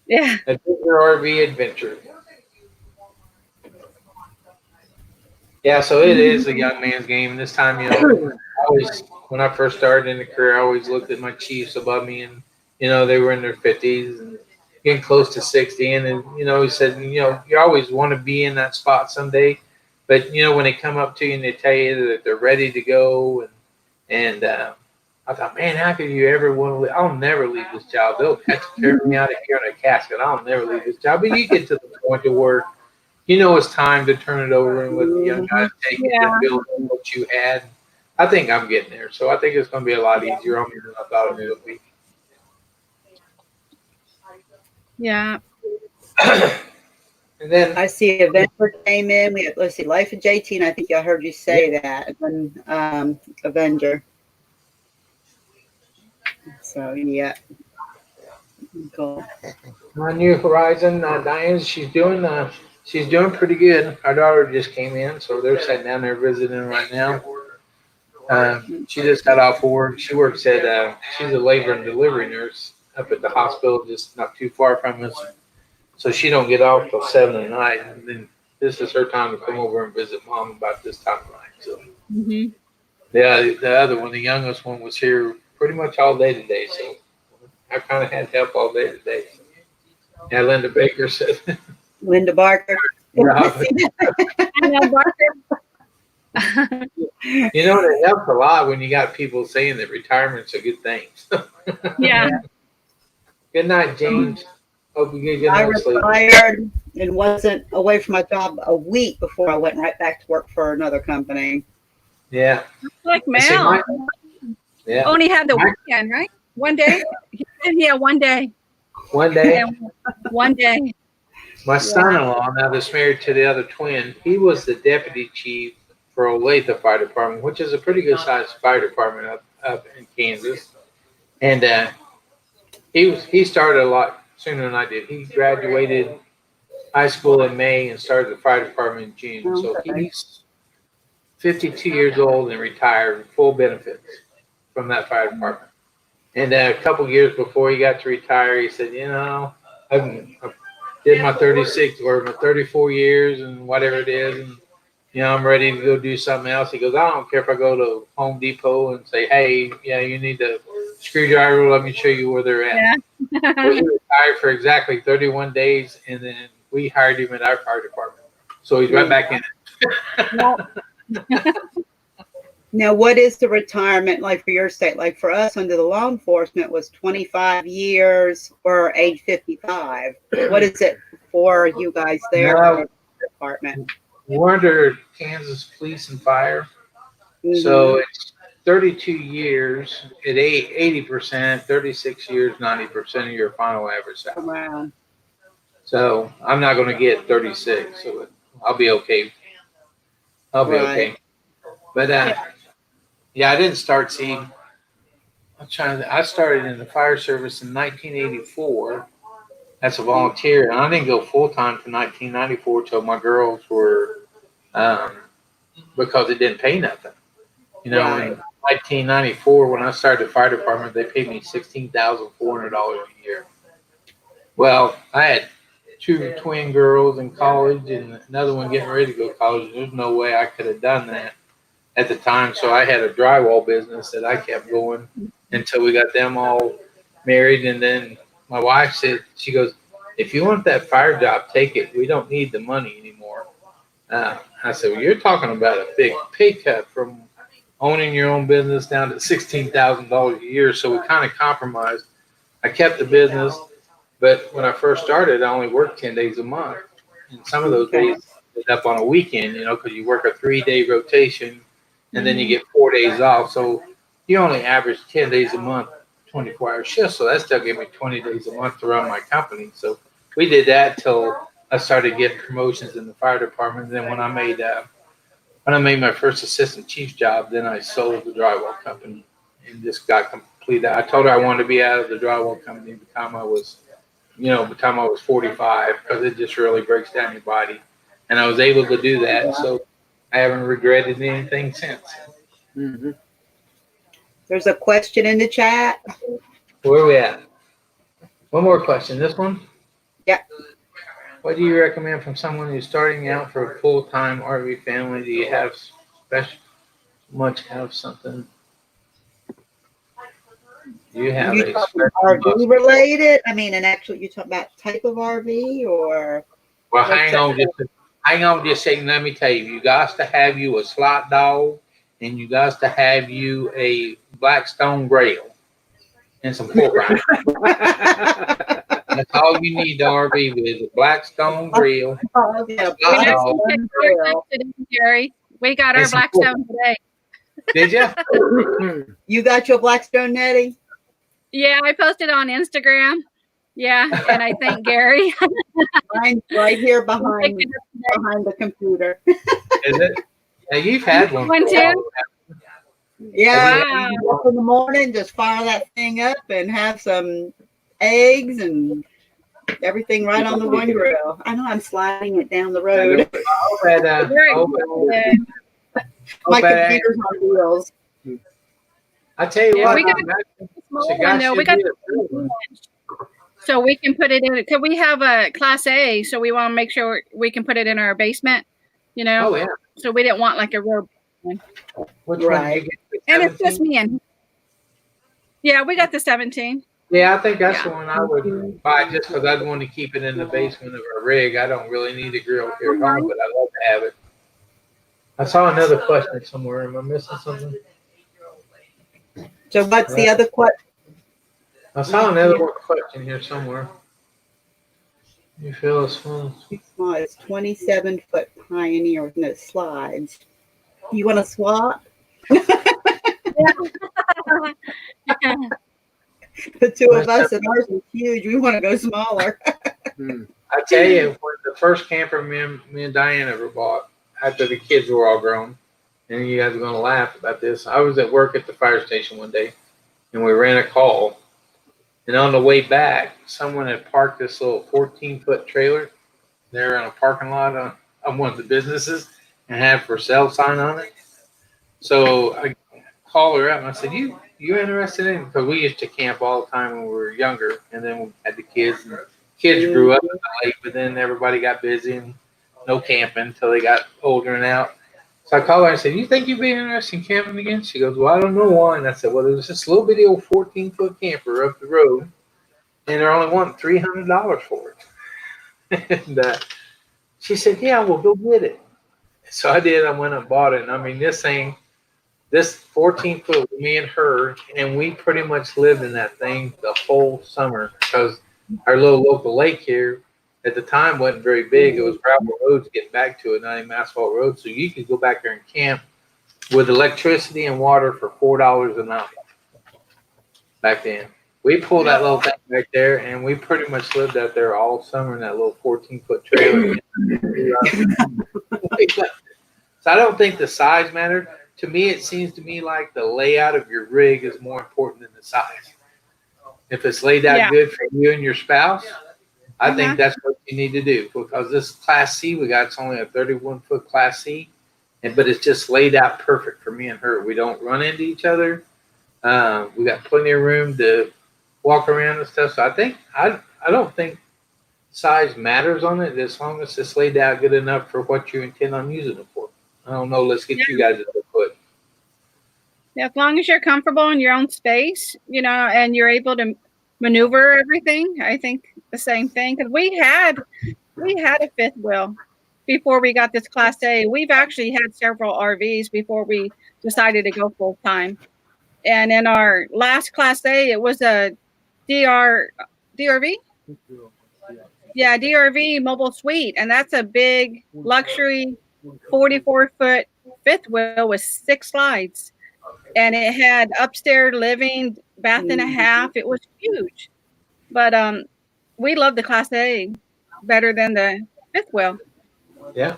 Yeah. A RV adventure. Yeah, so it is a young man's game. And this time, when I first started in the career, I always looked at my chiefs above me, and they were in their 50s and getting close to 60. And then, he said, you always want to be in that spot someday, but when they come up to you and they tell you that they're ready to go, and I thought, man, how could you ever want to leave? I'll never leave this job. They'll have to carry me out of here in a casket. I'll never leave this job. But you get to the point to where it's time to turn it over and let the young guys take it and build on what you had. I think I'm getting there. So I think it's going to be a lot easier on me than I thought it would be. Yeah. And then I see Avenger came in. Let's see, Life of JT, and I think I heard you say that. And then Avenger. So yeah. Cool. my New Horizon, Diane, she's doing pretty good. Our daughter just came in, so they're sitting down there visiting right now. She just got off work. She works at she's a labor and delivery nurse up at the hospital, just not too far from us. So she don't get off till 7 at night, and then this is her time to come over and visit mom about this time of night. So the other one, the youngest one, was here pretty much all day today. So I kind of had help all day today. Yeah, Linda Baker said. Linda Barker. I know, Barker. It helps a lot when you got people saying that retirement's a good thing. Yeah. Good night, James. Hope you get a good I night's sleep. retired and wasn't away from my job a week before I went right back to work for another company. Yeah. Like See, Mel. Yeah. Only had the weekend, right? One day. Yeah, one day. One day. And one day. My son-in-law, now that's married to the other twin, he was the deputy chief for Olathe Fire Department, which is a pretty good sized fire department up in Kansas. And he started a lot sooner than I did. He graduated high school in May and started the fire department in June. So he's 52 years old and retired with full benefits from that fire department. And a couple years before he got to retire, he said, I did my 36 or my 34 years and whatever it is, and I'm ready to go do something else. He goes, I don't care if I go to Home Depot and say, hey, you need a screwdriver. Let me show you where they're at. Yeah. Well, he retired for exactly 31 days, and then we hired him at our fire department. So he's right back in it. Now, what is the retirement like for your state? Like for us under the law enforcement was 25 years or age 55. What is it for you guys there in the department? We're under Kansas Police and Fire. So it's 32 years at 80%, 36 years, 90% of your final average salary. Wow. So I'm not going to get 36, so I'll be okay. I'll be okay. But I didn't start seeing. I started in the fire service in 1984. That's a volunteer, and I didn't go full time to 1994 till my girls were because it didn't pay nothing. You know, Right. in 1994, when I started the fire department, they paid me $16,400 a year. Well, I had two twin girls in college and another one getting ready to go to college. There's no way I could have done that at the time. So I had a drywall business that I kept going until we got them all married. And then my wife said, she goes, if you want that fire job, take it. We don't need the money anymore. I said, well, you're talking about a big pay cut from owning your own business down to $16,000 a year. So we kind of compromised. I kept the business, but when I first started, I only worked 10 days a month. And some of those days ended up on a weekend, you know, because you work a 3-day rotation and then you get 4 days off. So you only average 10 days a month, 24-hour shifts. So that still gave me 20 days a month to run my company. So we did that till I started getting promotions in the fire department. And then when I made my first assistant chief job, then I sold the drywall company and just got completed. I told her I wanted to be out of the drywall company by the time I was 45, because it just really breaks down your body. And I was able to do that. So I haven't regretted anything since. Mm-hmm. There's a question in the chat. Where are we at? One more question. This one? Yeah. What do you recommend from someone who's starting out for a full-time RV family? Do you have something? Do you have You a talking special RV related? I mean, and actually, you talking about type of RV or? Well, hang on just a second. Let me tell you, you got to have you a slot dog, and you got to have you a Blackstone Grail and some pork rinds. That's all you need to RV with, a Blackstone Grill. Oh, yeah, Slot We dog. got today, Jerry. We got our And some Blackstone today. Did you? You got your Blackstone netting? Yeah, I posted on Instagram. Yeah, and I thank Gary. Mine's right here behind Picked it up today. the computer. Is it? Now, you've had one. One for a too? while. Yeah, Wow. you up in the morning, just fire that thing up and have some eggs and everything right on the one grill. I know I'm sliding it down the road. Very good. My computer's on wheels. I tell you Yeah, what, we got a Small one though. We got so we can put it in it. Cause we have a class A, so we want to make sure we can put it in our basement. You know. Oh yeah. So we didn't want like a real one. Which Right. one? Did you get? And it's just 17? me and. Yeah, we got the 17. Yeah, I think that's Yeah. the one I would buy just because I'd want to keep it in the basement of a rig. I don't really need a grill here at home, but I love to have it. I saw another question somewhere. Am I missing something? So what's the other question? I saw another more question here somewhere. You feel as small. Well, it's 27-foot Pioneer with no slides. You want to swap? The two of us, and ours is huge. We want to go smaller. I tell you, when the first camper me and Diane ever bought, after the kids were all grown, and you guys are going to laugh about this, I was at work at the fire station one day, and we ran a call. And on the way back, someone had parked this little 14-foot trailer there in a parking lot of one of the businesses and had for sale sign on it. So I called her up and I said, you interested in it? Because we used to camp all the time when we were younger, and then we had the kids. And the kids grew up in the lake, but then everybody got busy and no camping until they got older and out. So I called her and I said, you think you'd be interested in camping again? She goes, well, I don't know why. And I said, well, there's this little bitty old 14-foot camper up the road, and they're only wanting $300 for it. And she said, yeah, well, go get it. So I did. I went and bought it. And I mean, this 14-foot with me and her, and we pretty much lived in that thing the whole summer because our little local lake here at the time wasn't very big. It was gravel roads getting back to it, not even asphalt roads. So you could go back there and camp with electricity and water for $4 a night back then. We pulled that little thing back there, and we pretty much lived out there all summer in that little 14-foot trailer. So I don't think the size mattered. To me, it seems to me like the layout of your rig is more important than the size. If it's laid out good for you and your spouse, I think that's what you need to do, because this Class C we got, it's only a 31-foot Class C, but it's just laid out perfect for me and her. We don't run into each other. We got plenty of room to walk around and stuff. So I don't think size matters on it as long as it's laid out good enough for what you intend on using it for. I don't know. Let's get you guys input. Yeah, as long as you're comfortable in your own space, and you're able to maneuver everything, I think the same thing. Because we had a fifth wheel before we got this Class A. We've actually had several RVs before we decided to go full time. And in our last Class A, it was a DRV. Yeah, DRV mobile suite, and that's a big luxury 44-foot fifth wheel with 6 slides. And it had upstairs living, bath and a half. It was huge. But we love the Class A better than the fifth wheel. Yeah.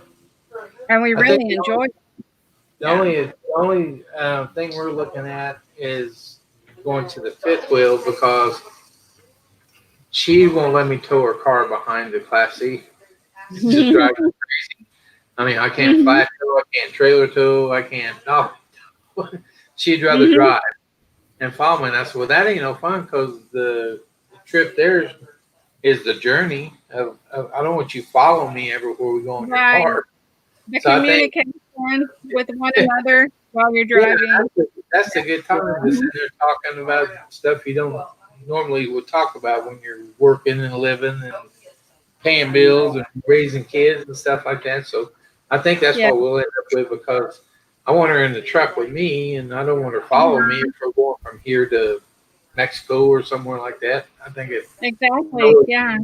And we really enjoyed it. The only thing we're looking at is going to the fifth wheel because she won't let me tow her car behind the Class C. It's just driving crazy. I mean, I can't flat tow, I can't trailer tow, I can't. No. She'd rather drive and follow me. And I said, well, that ain't no fun because the trip there is the journey of I don't want you following me everywhere we go in your car. The communication with one another while you're driving. Yeah, that's a good time to sit there talking about stuff you don't normally would talk about when you're working and living and paying bills and raising kids and stuff like that. So I think that's what we'll end up with because I want her in the truck with me, and I don't want her following me if we're going from here to Mexico or somewhere like that. I think it exactly, yeah.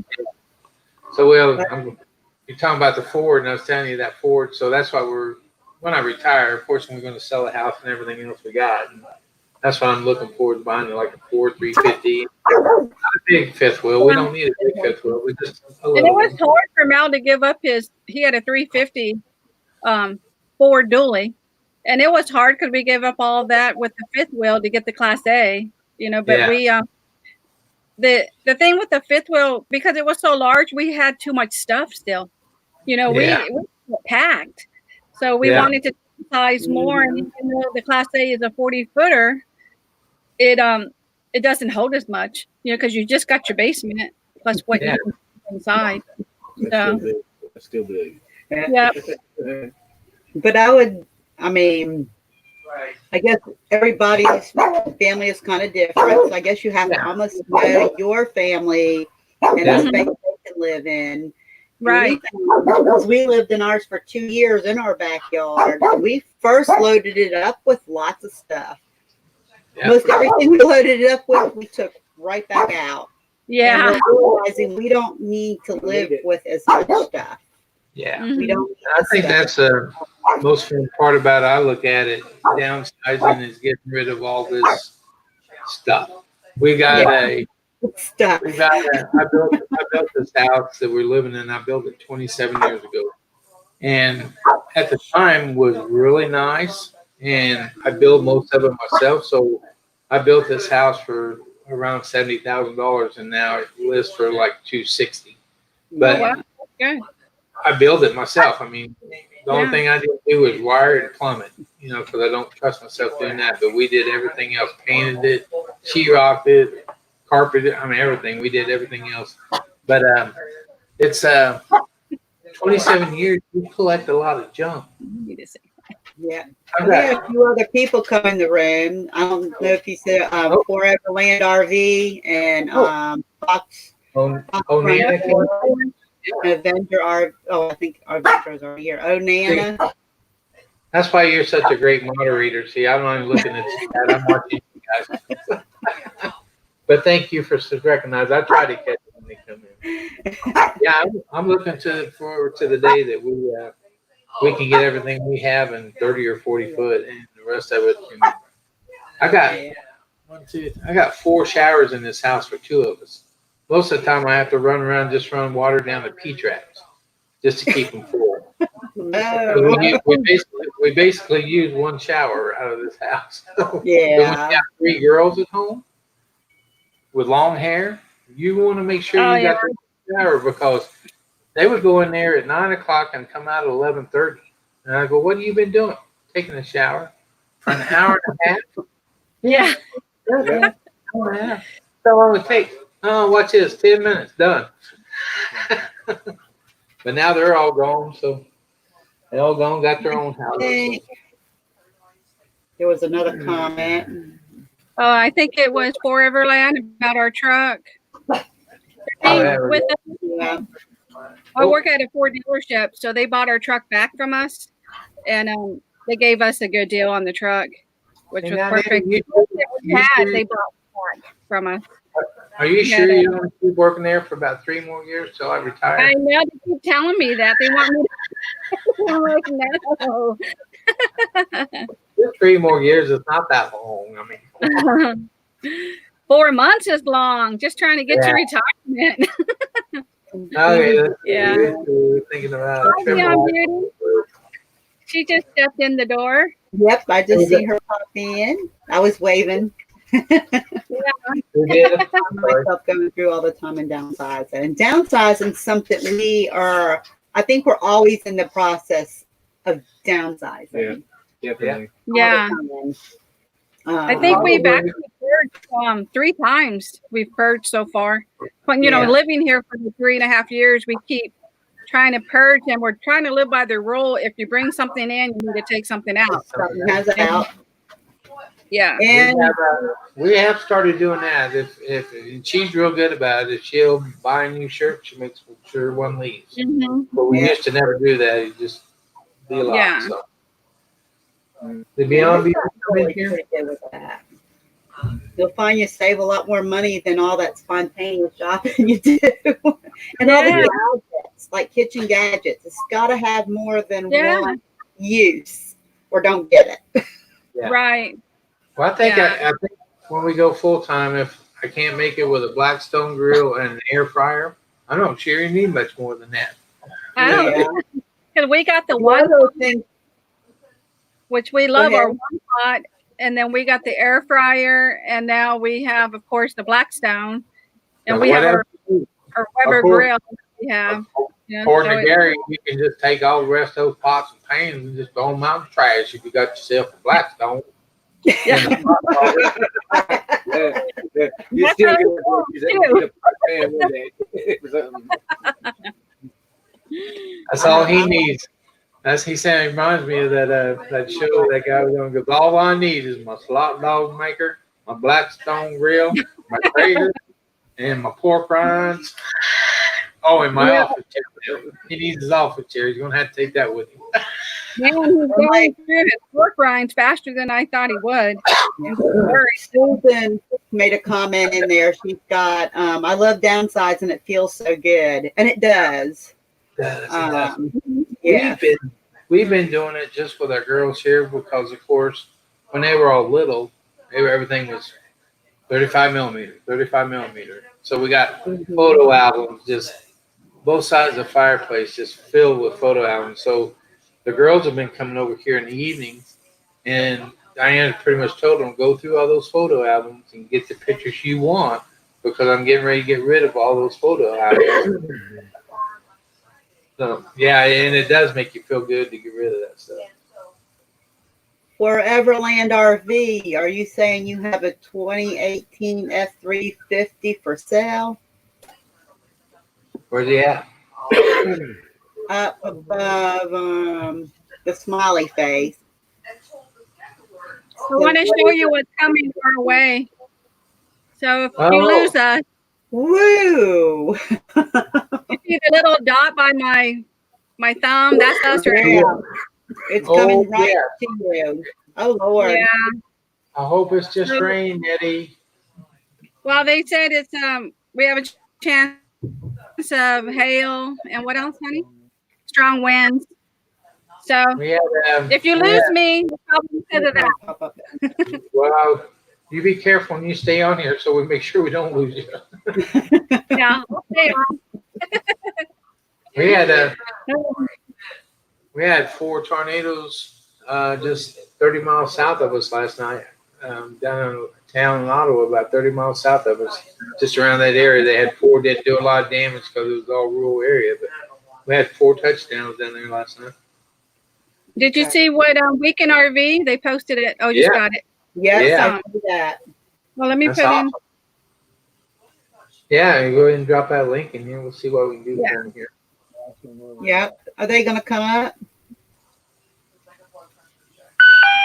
So you're talking about the Ford, and I was telling you that Ford. So that's why when I retire, of course, we're going to sell the house and everything else we got. And that's why I'm looking forward to buying like a Ford 350. Not a big fifth wheel. We don't need a big fifth wheel. We just and it was hard for Mal to give up he had a 350 Ford dually. And it was hard because we gave up all that with the fifth wheel to get the Class A, but we, the thing with the fifth wheel, because it was so large, we had too much stuff still, we were packed. So we wanted to size more. And even though the Class A is a 40-footer, it doesn't hold as much, because you just got your basement plus what you can inside. That's still big. Yeah. But I guess everybody's family is kind of different. So I guess you have to almost know your family and the space they can live in. Right. Because we lived in ours for 2 years in our backyard. We first loaded it up with lots of stuff. Yeah, most everything we loaded it up with, we took right back out. Yeah. And we're realizing we don't need to live with as much stuff. Yeah. We don't. I think that's the most fun part about it. I look at it, downsizing is getting rid of all this stuff. I built this house that we're living in. I built it 27 years ago. And at the time was really nice. And I built most of it myself. So I built this house for around $70,000 and now it lists for like $260,000. But good. I built it myself. I mean, the only thing I didn't do was wire and plumb it, because I don't trust myself doing that. But we did everything else, painted it, sheetrocked it, carpeted it. I mean, everything. We did everything else. But it's 27 years. You collect a lot of junk. Yeah. We had a few other people come in the room. I don't know if you said Forever Land RV and Fox. Avenger I think Avengers are here. Nana. That's why you're such a great moderator. See, I'm not even looking at that. I'm watching you guys. But thank you for recognizing. I try to catch them when they come in. Yeah, I'm looking forward to the day that we can get everything we have in 30 or 40 foot, and the rest of it. I got 4 showers in this house for 2 of us. Most of the time, I have to run water down the P-traps just to keep them full. We basically use 1 shower out of this house. When you got 3 girls at home with long hair, you want to make sure you got the shower because they would go in there at 9 o'clock and come out at 11:30. And I go, what have you been doing? Taking a shower for an hour and a half? Yeah. Yeah. Hour and a half. How long it take? Oh, watch this. 10 minutes. Done. But now they're all gone, so they all gone, got their own houses. There was another comment. Oh, I think it was Foreverland about our truck. Yeah. With Yeah. I work at a Ford dealership, so they bought our truck back from us, and they gave us a good deal on the truck, which And was now perfect. they They bought back from us. Are you sure you don't want to keep working there for about 3 more years till I retire? I know they keep telling me that they want me to. I'm like, no. 3 more years is not that long. I mean, 4 months is long. Just trying to get to retirement. okay, Yeah. we're thinking about Hi, young beauty. She just stepped in the door. Yep, I just see her pop in. I was waving. Myself going through all the time and downsizing. And downsizing something I think we're always in the process of downsizing. Definitely. Yeah. I think we've actually purged 3 times. We've purged so far. But, living here for the 3.5 years, we keep trying to purge, and we're trying to live by the rule. If you bring something in, you need to take something out. Yeah. And we have started doing that. If she's real good about it, if she'll buy a new shirt, she makes sure one leaves. Mm-hmm. But we used to never do that. It just be a lot. Yeah. So. The Beyond Beauty really good with that. You'll find you save a lot more money than all that spontaneous shopping you do. And all the gadgets, like kitchen gadgets. It's got to have more than one use or don't get it. Yeah. Right. Well, I think when we go full time, if I can't make it with a Blackstone grill and an air fryer, I don't sure you need much more than that. Because we got the one thing, which we love our one pot, and then we got the air fryer, and now we have, of course, the Blackstone, and we have our Weber grill. We have. According to Gary, you can just take all the rest of those pots and pans and just throw them out in the trash if you got yourself a Blackstone. You still get a pan with that. That's all he needs. As he said, it reminds me of that show that guy was on. Because all I need is my slot dog maker, my Blackstone grill, my grater, and my pork rinds. Oh, and my office chair. He needs his office chair. He's gonna have to take that with him. Man, he's going through his pork rinds faster than I thought he would. Susan made a comment in there. She's got, I love downsizing. It feels so good, and it does. Yeah, we've been doing it just with our girls here because, of course, when they were all little, everything was 35 millimeter. So we got photo albums, just both sides of the fireplace, just filled with photo albums. So the girls have been coming over here in the evenings, and Diana pretty much told them, go through all those photo albums and get the pictures you want, because I'm getting ready to get rid of all those photo albums. So, yeah, and it does make you feel good to get rid of that stuff. Foreverland RV, are you saying you have a 2018 F350 for sale? Where's he at? Up above the smiley face. I want to show you what's coming our way. So if you lose us, woo! You see the little dot by my thumb? That's us right now. It's coming right to you. Oh Lord! Yeah. I hope it's just rain, Eddie. Well, they said it's we have a chance of hail and what else, honey? Strong winds. So if you lose me, probably because of that. Well, you be careful when you stay on here, so we make sure we don't lose you. Yeah, I'll stay on. We had 4 tornadoes just 30 miles south of us last night. Down in a town in Ottawa, about 30 miles south of us, just around that area. They had 4, didn't do a lot of damage because it was all rural area, but we had 4 touchdowns down there last night. Did you Okay. see what Weekend RV? They posted it. Oh, you just Yeah. got it. Yes, Yeah. I see that. Well, let me That's put awesome. in. Yeah, you go ahead and drop that link in here. We'll see what we can do Yeah. for them here. Yep. Are they going to come up?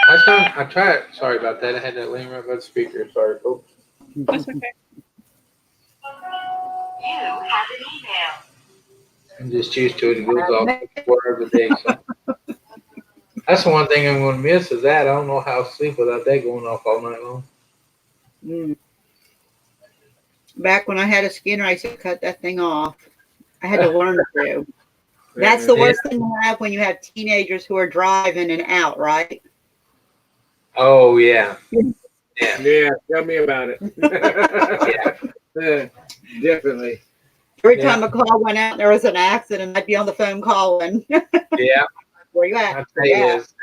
I tried. Sorry about that. I had that laying right by the speaker. Sorry, folks. That's okay. I'm just used to it. It goes off 4 hours a day. So that's the one thing I'm going to miss is that. I don't know how to sleep without that going off all night long. Mm. Back when I had a Skinner, I used to cut that thing off. I had to learn to. That's the worst thing to have when you have teenagers who are driving and out, right? Oh, yeah. Yeah, tell me about it. Definitely. Every time a call went out, there was an accident. I'd be on the phone calling. Yeah. Where you at? I tell you this.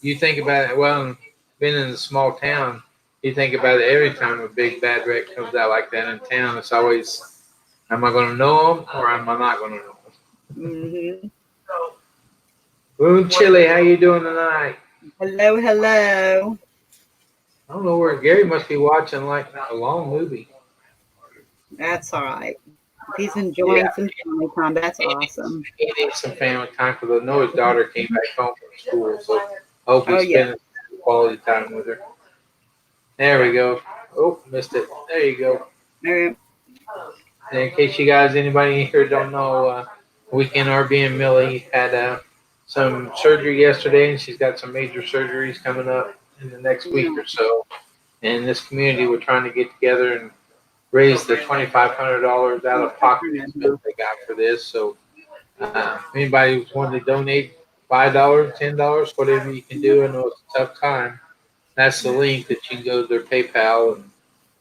You think about it. Well, being in a small town, you think about it every time a big bad wreck comes out like that in town. It's always, am I going to know them or am I not going to know them? Mm-hmm. Moon Chili, how you doing tonight? Hello, hello. I don't know where Gary must be watching like a long movie. That's all right. If he's enjoying some family time, that's awesome. He needs some family time because I know his daughter came back home from school, so I hope he's spending quality time with her. There we go. Oh, missed it. There you go. All right. And in case you guys, anybody here don't know, Weekend RB and Millie had some surgery yesterday, and she's got some major surgeries coming up in the next week or so. And in this community, we're trying to get together and raise the $2,500 out of pocket expense they got for this. So anybody who's wanting to donate $5, $10, whatever you can do, I know it's a tough time. That's the link that you can go to their PayPal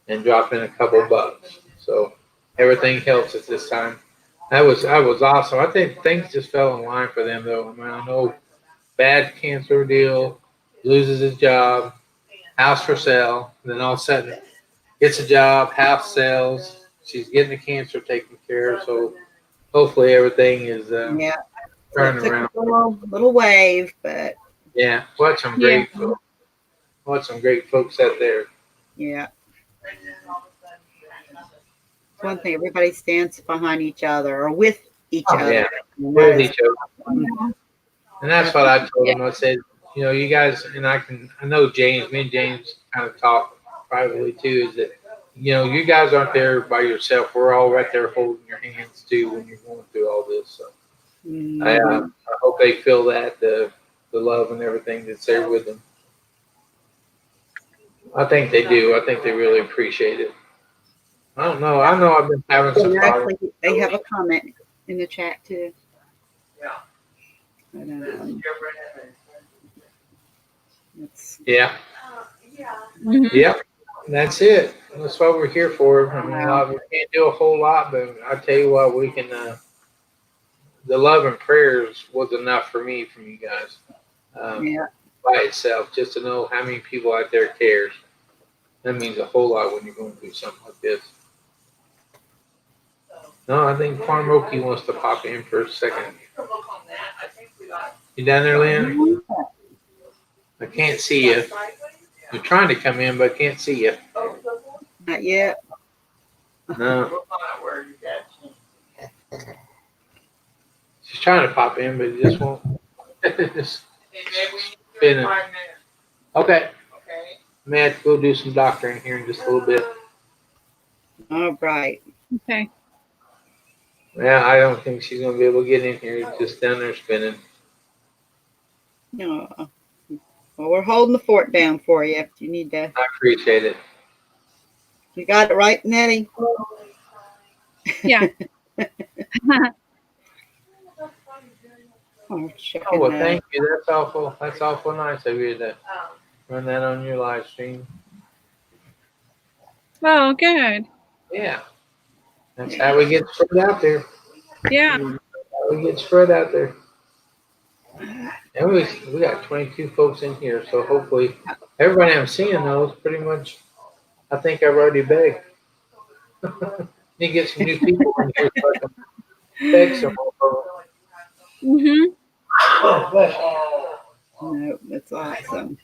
and drop in a couple bucks. So everything helps at this time. That was awesome. I think things just fell in line for them though. I mean, I know bad cancer deal, loses his job, house for sale, and then all of a sudden gets a job, house sells. She's getting the cancer taken care of. So hopefully everything is turning around. A little wave, but Yeah, watch some great folks. Watch some great folks out there. yeah. It's one thing, everybody stands behind each other or with each other. Yeah, with each other. And that's what I told him. I said, you know, you guys, and I know James, me and James kind of talk privately too, is that, you know, you guys aren't there by yourself. We're all right there holding your hands too when you're going through all this. So I hope they feel that, the love and everything that's there with them. I think they do. I think they really appreciate it. I don't know. I know I've been having some problems. Actually, they have a comment in the chat too. But, yeah. Mm-hmm. Yep. That's it. That's what we're here for. I mean, we can't do a whole lot, but I tell you what, we can. The love and prayers was enough for me from you guys. By itself, just to know how many people out there cares. That means a whole lot when you're going through something like this. No, I think Farm Okie wants to pop in for a second. You down there, Lynn? I can't see you. You're trying to come in, but I can't see you. Not yet. No. She's trying to pop in, but it just won't. Just spinning. Okay. I may have to go do some doctoring here in just a little bit. All right. Okay. Yeah, I don't think she's going to be able to get in here. It's just down there spinning. No. Well, we're holding the fort down for you if you need to. I appreciate it. You got it right, Nettie? Yeah. Oh, well, thank you. That's awful nice of you to run that on your live stream. Oh, good. Yeah. That's how we get spread out there. Yeah. That's how we get spread out there. And we got 22 folks in here, so hopefully everybody I'm seeing those pretty much. I think I've already begged. You get some new people in here so I can beg some more. Mm-hmm. Oh, bless you. No, that's awesome.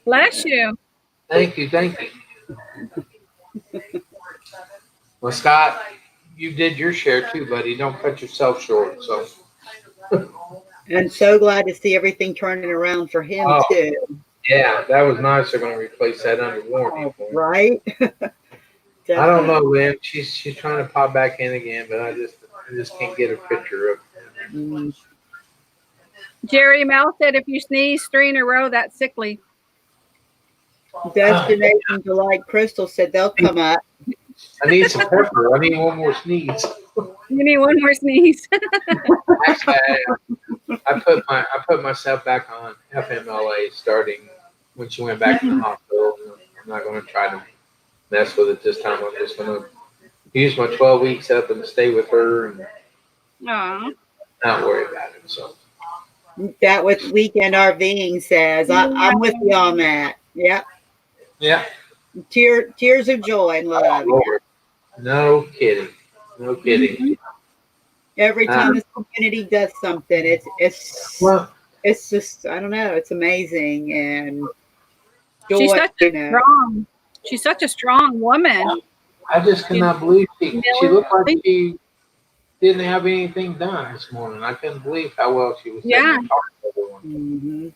Bless you. Thank you. Well, Scott, you did your share too, buddy. Don't cut yourself short. So. And so glad to see everything turning around for him Oh, too. yeah, that was nice. They're going to replace that under warranty. For him. Right? I don't know, Lynn. She's trying to pop back in again, but I just can't get a picture of. Mm. Jerry Mel said if you sneeze 3 in a row, that's sickly. Destination Delight Crystal said they'll come up. I need some pepper. I need one more sneeze. You need one more sneeze. Actually, I put myself back on FMLA starting when she went back to the hospital. I'm not going to try to mess with it this time. I'm just going to use my 12 weeks up and stay with her and Aw. not worry about it. So That what Weekend RVing says. I'm with you on that. Yep. yeah. Tears of joy and love. Lord. No kidding. Every time this community does something, it's just, I don't know, it's amazing and joy. She's such a strong woman. I just cannot believe she looked like she didn't have anything done this morning. I couldn't believe how well she was. Yeah. Mm-hmm.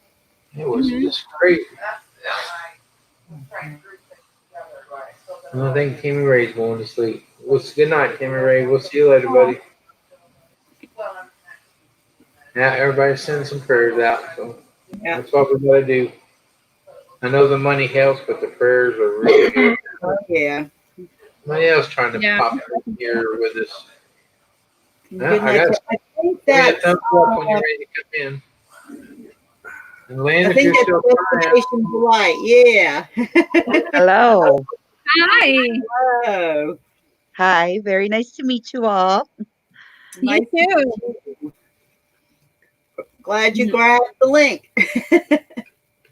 It was just crazy. I think Timmy Ray's going to sleep. Good night, Timmy Ray. We'll see you later, buddy. Yeah, everybody send some prayers out. So that's what we gotta do. I know the money helps, but the prayers are really good. Oh, yeah. Somebody else trying to pop in here with us. I think that's thumbs up when you're ready to come in. And Lynn, I think that's Destination Delight. Yeah. Hello. Hi. Hello. Hi. Very nice to meet you all. You too. Glad you grabbed the link.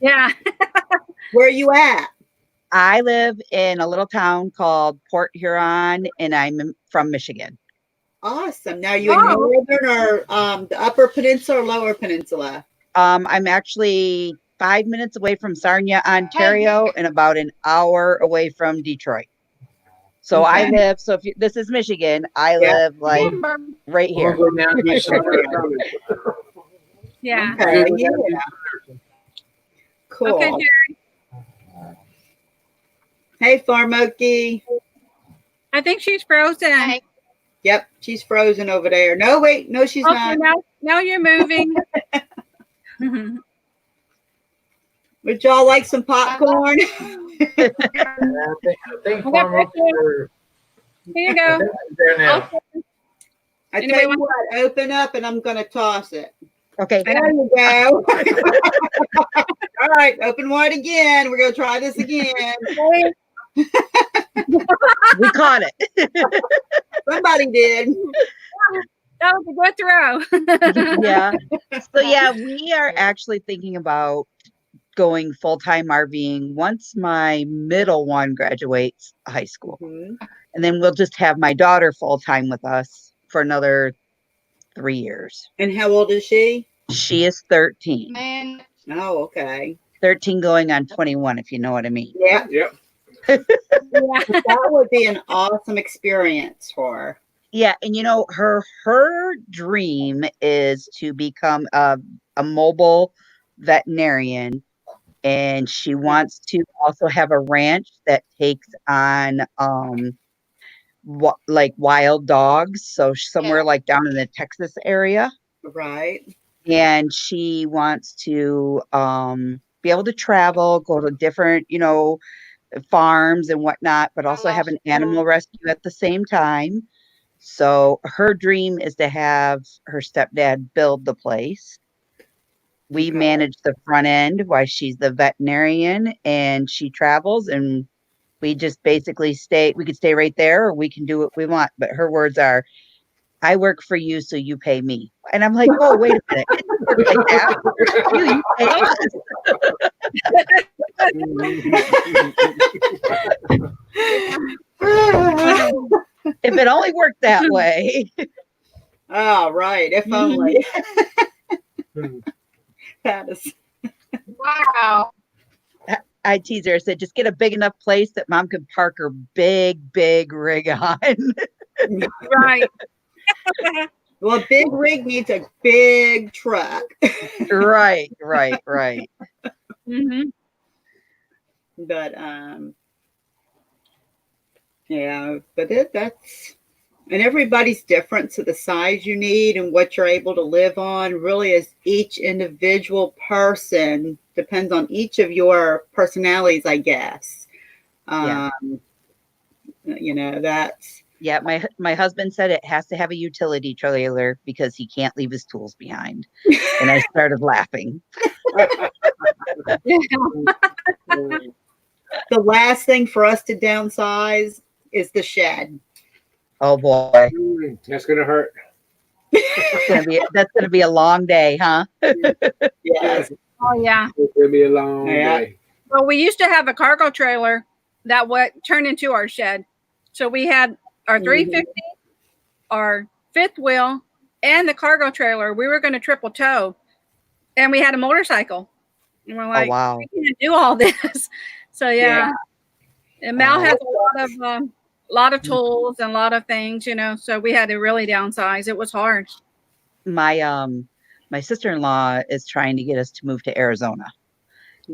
Yeah. Where are you at? I live in a little town called Port Huron, and I'm from Michigan. Awesome. Now, you in northern or the upper peninsula or lower peninsula? I'm actually 5 minutes away from Sarnia, Ontario, and about an hour away from Detroit. So I live, this is Michigan, I live like right here. We'll go down and do some Yeah. Okay. Yeah. Cool. Okay, Jerry. Hey, Farmoki. I think she's frozen. Yep, she's frozen over there. No, wait. No, she's not. Now you're moving. Would y'all like some popcorn? I think Here you go. There now. I tell you what, open up and I'm going to toss it. Okay. There you go. All right, open wide again. We're going to try this again. We caught it. Somebody did. That was a good throw. Yeah. So yeah, we are actually thinking about going full-time RVing once my middle one graduates high school. Mm-hmm. And then we'll just have my daughter full-time with us for another 3 years. And how old is she? She is 13. Oh, okay. 13 going on 21, if you know what I mean. Yeah. Yep. That would be an awesome experience for her. Yeah, and you know, her dream is to become a mobile veterinarian, and she wants to also have a ranch that takes on like wild dogs, so somewhere like down in the Texas area. Right. And she wants to be able to travel, go to different, farms and whatnot, but also have an animal rescue at the same time. So her dream is to have her stepdad build the place. We manage the front end while she's the veterinarian and she travels, and we just basically we could stay right there or we can do what we want. But her words are, I work for you, so you pay me. And I'm like, whoa, wait a minute. It doesn't work like that. You pay us. If it only worked that way. Oh, right. If only. That is, Wow. I tease her. I said, just get a big enough place that mom could park her big rig on. Right. well, a big rig needs a big truck. Right. Hmm. But yeah, but that's and everybody's different. So the size you need and what you're able to live on really is each individual person depends on each of your personalities, I guess. Yeah. You know, that's Yeah, my husband said it has to have a utility trailer because he can't leave his tools behind. And I started laughing. the last thing for us to downsize is the shed. Oh boy. That's gonna hurt. That's gonna be a long day, huh? Yes. Oh yeah. It's gonna be a long Yeah. day. Well, we used to have a cargo trailer that would turn into our shed. So we had our 350, our fifth wheel, and the cargo trailer. We were going to triple tow, and we had a motorcycle. And we're like, wow. we can't do all this. So yeah. And Mal has a lot of tools and a lot of things, you know. So we had to really downsize. It was hard. My sister-in-law is trying to get us to move to Arizona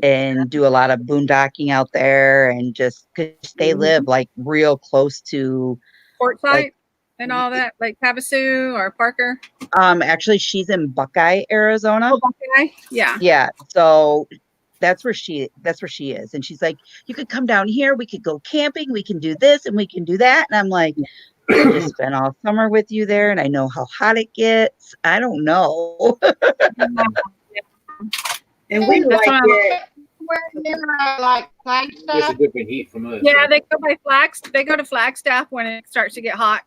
and do a lot of boondocking out there, and just because they live like real close to Quartzsite like, and all that, like Havasu or Parker. Actually she's in Buckeye, Arizona. Oh, Buckeye? Yeah. Yeah, so that's where she is, and she's like, you could come down here, we could go camping, we can do this and we can do that. And I'm like, I just spent all summer with you there, and I know how hot it gets. I don't know. And we like it. Where near like Just a Flagstaff. different heat from us. Yeah, they go by They go to Flagstaff when it starts to get hot.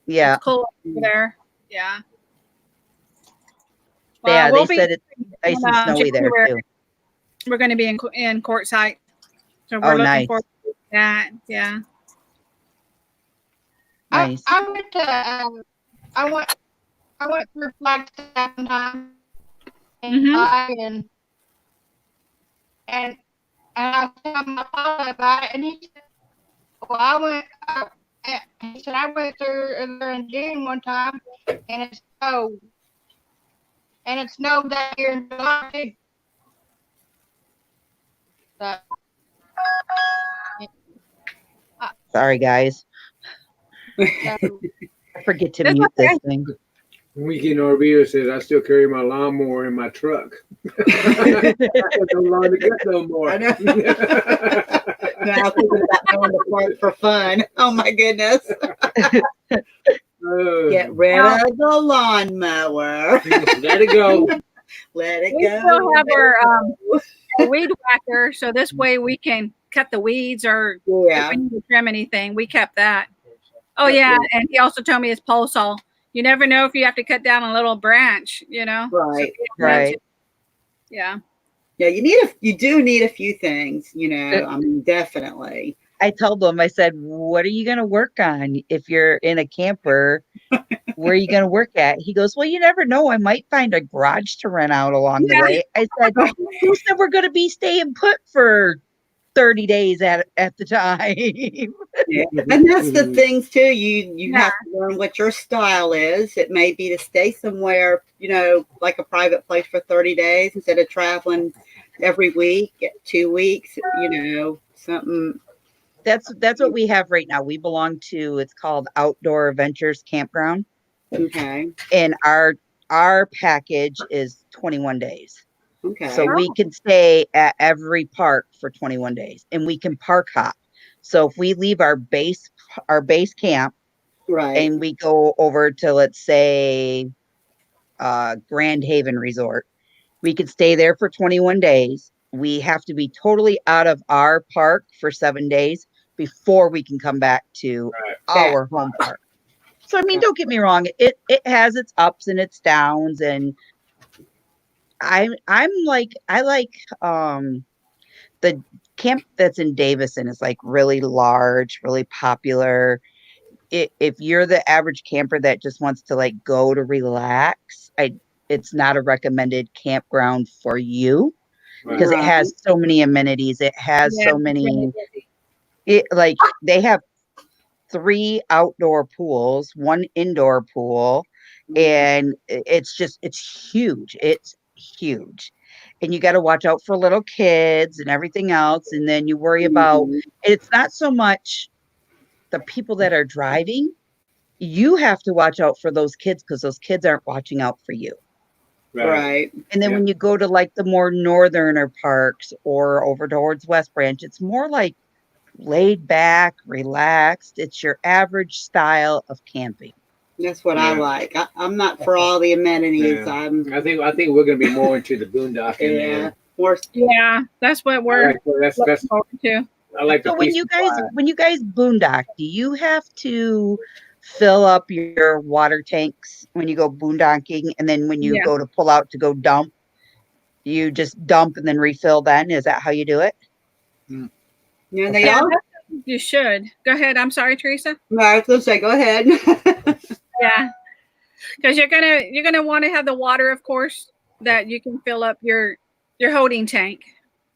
Yeah. It's cool over there. Yeah. Yeah, we'll they be said it's nice and snowy there too. We're going to be in Quartzsite, so we're looking nice. forward to that. Yeah. Nice. I went to I went through Flagstaff one time and and I was telling my father about it, and he said, "Well, he said I went through there in June one time, and it snowed that year in July too." So, Sorry, guys. so I forget to That's mute okay. this thing. Weekend RVer says I still carry my lawnmower in my truck. I don't want to get no more. I know. Now thinking about going to park for fun. Oh my goodness. Get rid of the lawnmower. Let it go. Let it We go. still have our weed whacker, so this way we can cut the weeds or if we need to trim anything. We kept that. Oh yeah, and he also told me his pole saw. You never know if you have to cut down a little branch, you know. Right. So Right. yeah. Yeah, you do need a few things, you know. I mean, definitely. I told him, I said, what are you going to work on if you're in a camper? Where are you going to work at? He goes, well, you never know. I might find a garage to rent out along the way. I said, who said we're going to be staying put for 30 days at the time? Yeah. And that's the things too. You have to learn what your style is. It may be to stay somewhere, you know, like a private place for 30 days instead of traveling every week, 2 weeks, you know, something. That's what we have right now. We belong to, it's called Outdoor Adventures Campground. Okay. And our package is 21 days. Okay. So we can stay at every park for 21 days, and we can park hop. So if we leave our base camp, right, and we go over to, let's say, Grand Haven Resort, we could stay there for 21 days. We have to be totally out of our park for 7 days before we can come back to our home park. So, I mean, don't get me wrong. It has its ups and its downs, and I like the camp that's in Davison is like really large, really popular. If you're the average camper that just wants to like go to relax, it's not a recommended campground for you because Right. it has so many amenities. It has Yeah, so many, like they have 3 outdoor pools, 1 indoor pool, and it's huge. It's huge. And you got to watch out for little kids and everything else. And then you worry about it's not so much the people that are driving. You have to watch out for those kids because those kids aren't watching out for you. Right. And then Yeah. when you go to like the more northerner parks or over towards West Branch, it's more like laid back, relaxed. It's your average style of camping. That's what I Yeah. like. I'm not for all the amenities. Yeah. I'm I think we're gonna be more into the boondocking. yeah. And More Yeah, that's what I we're like that's looking forward to. I like the So when peace you and guys quiet. boondock, do you have to fill up your water tanks when you go boondocking, and then when you Yeah. go to pull out to go dump, you just dump and then refill then? Is that how you do it? yeah, they Yeah, all that's what you should. Go ahead. I'm sorry, Teresa. no, I was gonna say, go ahead. Yeah. Because you're gonna want to have the water, of course, that you can fill up your holding tank.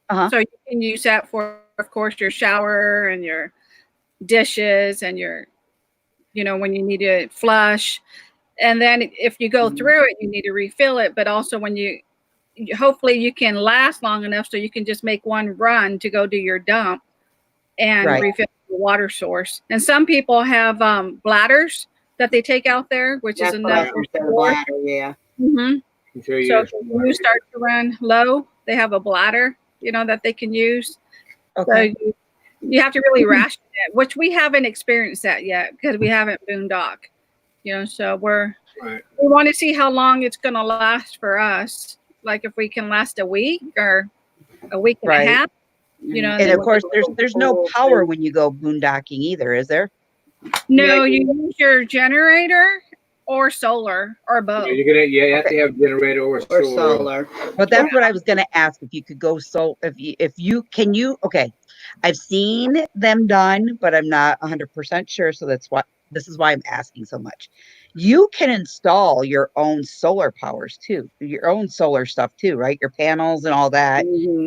Uh-huh. So you can use that for, of course, your shower and your dishes and your, when you need to flush. And then if you go through it, you need to refill it. But also when hopefully you can last long enough so you can just make one run to go do your dump and Right. refill the water source. And some people have bladders that they take out there, which That's is what I enough. was gonna say, the bladder, yeah. Mm-hmm. Until So you when you start to run low, they have a bladder, that they can use. Okay. So you have to really ration it, which we haven't experienced that yet because we haven't boondock. So right. we want to see how long it's going to last for us. Like if we can last a week or a week and a Right. half. And of course, there's no power when you go boondocking either, is there? No, you use your generator or solar or both. Yeah, you have to have a generator or solar. But that's what I was going to ask. If you could go okay. I've seen them done, but I'm not 100% sure. So this is why I'm asking so much. You can install your own solar powers too, your own solar stuff too, right? Your panels and all that,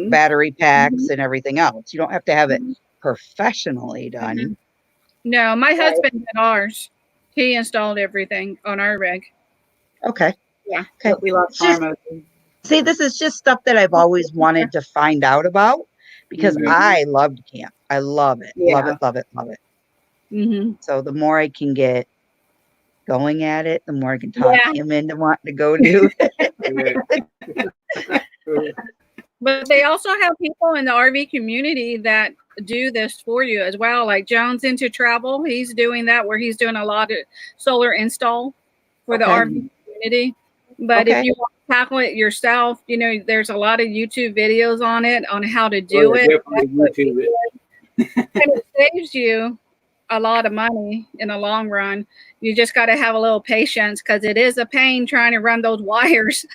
battery packs and everything else. You don't have to have it professionally done. No, my husband did ours. He installed everything on our rig. Okay. Yeah. Okay. We love See, this is just stuff that I've always wanted to find out about because I loved camp. I love it. Yeah. Love it, love it, love it. Mm-hmm. So the more I can get going at it, the more I can talk him into wanting to go do it. But they also have people in the RV community that do this for you as well. Like Jones Into Travel, he's doing that where he's doing a lot of solar install for the RV community. But if you want to tackle it yourself, there's a lot of YouTube videos on it on how to do it. YouTube it. And it saves you a lot of money in the long run. You just got to have a little patience because it is a pain trying to run those wires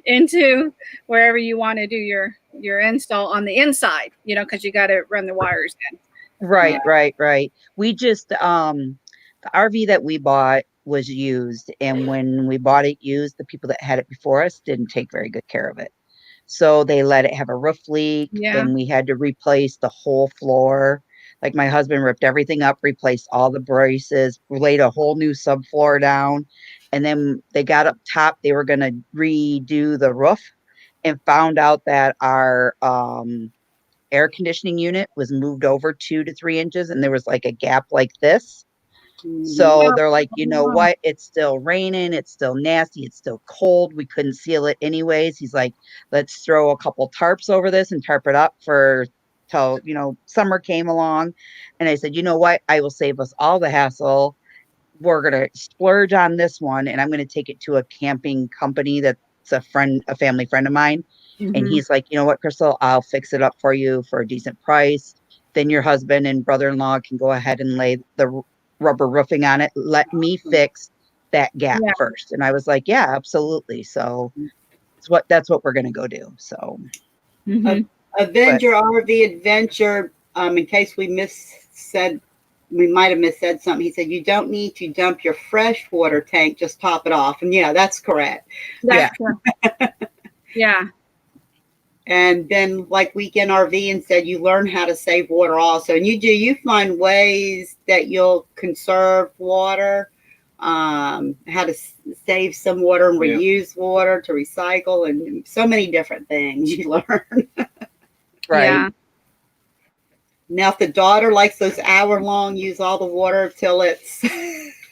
into wherever you want to do your install on the inside, because you got to run the wires in. Right. We just, the RV that we bought was used. And when we bought it used, the people that had it before us didn't take very good care of it. So they let it have a roof leak and we had to replace the whole floor. Like my husband ripped everything up, replaced all the braces, laid a whole new subfloor down. And then they got up top, they were going to redo the roof and found out that our air conditioning unit was moved over 2 to 3 inches and there was like a gap like this. So they're like, you know what? It's still raining. It's still nasty. It's still cold. We couldn't seal it anyways. He's like, let's throw a couple tarps over this and tarp it up till, summer came along. And I said, you know what? I will save us all the hassle. We're going to splurge on this one. And I'm going to take it to a camping company that's a family friend of mine. And he's like, you know what, Crystal, I'll fix it up for you for a decent price. Then your husband and brother-in-law can go ahead and lay the rubber roofing on it. Let me fix that gap first. And I was like, yeah, absolutely. So that's what we're going to go do. So Avenger RV Adventure, in case we said we might have missaid something. He said, you don't need to dump your freshwater tank, just top it off. And yeah, that's correct. That's true. Yeah. And then like Weekend RV and said, you learn how to save water also. And you find ways that you'll conserve water, how to save some water and reuse water, to recycle, and so many different things you learn. Right. Yeah. Now, if the daughter likes those hour-long, use all the water till it's...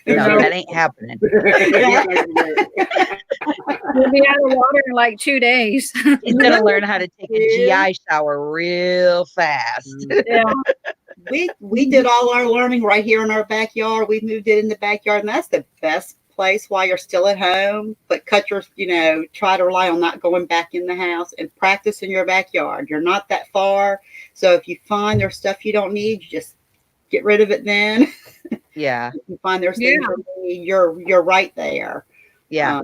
No, that ain't happening. You'll be out of water in like 2 days. He's gonna learn how to take a GI shower real fast. Yeah. We did all our learning right here in our backyard. We moved it in the backyard, and that's the best place while you're still at home. But try to rely on not going back in the house and practice in your backyard. You're not that far. So if you find there's stuff you don't need, you just get rid of it then. Yeah. If you find there's things you need, you're right there. Yeah.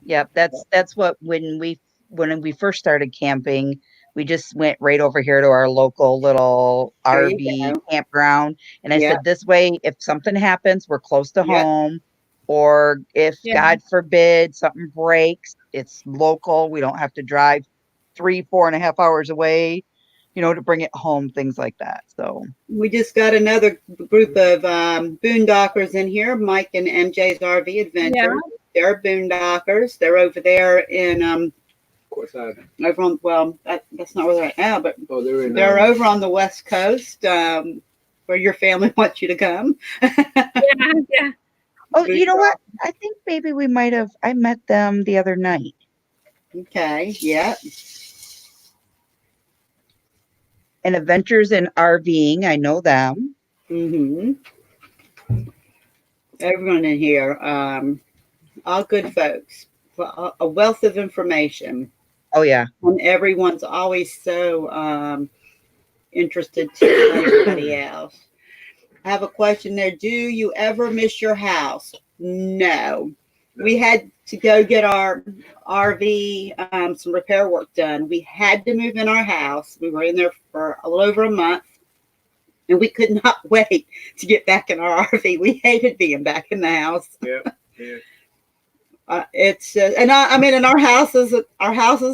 Yep. That's what when we first started camping, we just went right over here to our local little RV campground. And I said, this way, if something happens, we're close to home. Or if God forbid something breaks, it's local. We don't have to drive 4.5 hours away, to bring it home, things like that. So we just got another group of boondockers in here, Mike and MJ's RV Adventure. Yeah. They're boondockers. They're over there in over on, that's not where they're at now, but they're over on the West Coast, where your family wants you to come. Yeah. Oh, you know what? I think maybe I met them the other night. Okay. Yeah. And Adventures in RVing, I know them. Mm-hmm. Everyone in here, all good folks, a wealth of information. Oh yeah, and everyone's always so interested to everybody else. I have a question there. Do you ever miss your house? No. We had to go get our RV, some repair work done. We had to move in our house. We were in there for a little over a month, and we could not wait to get back in our RV. We hated being back in the house. Yeah. It's and our house is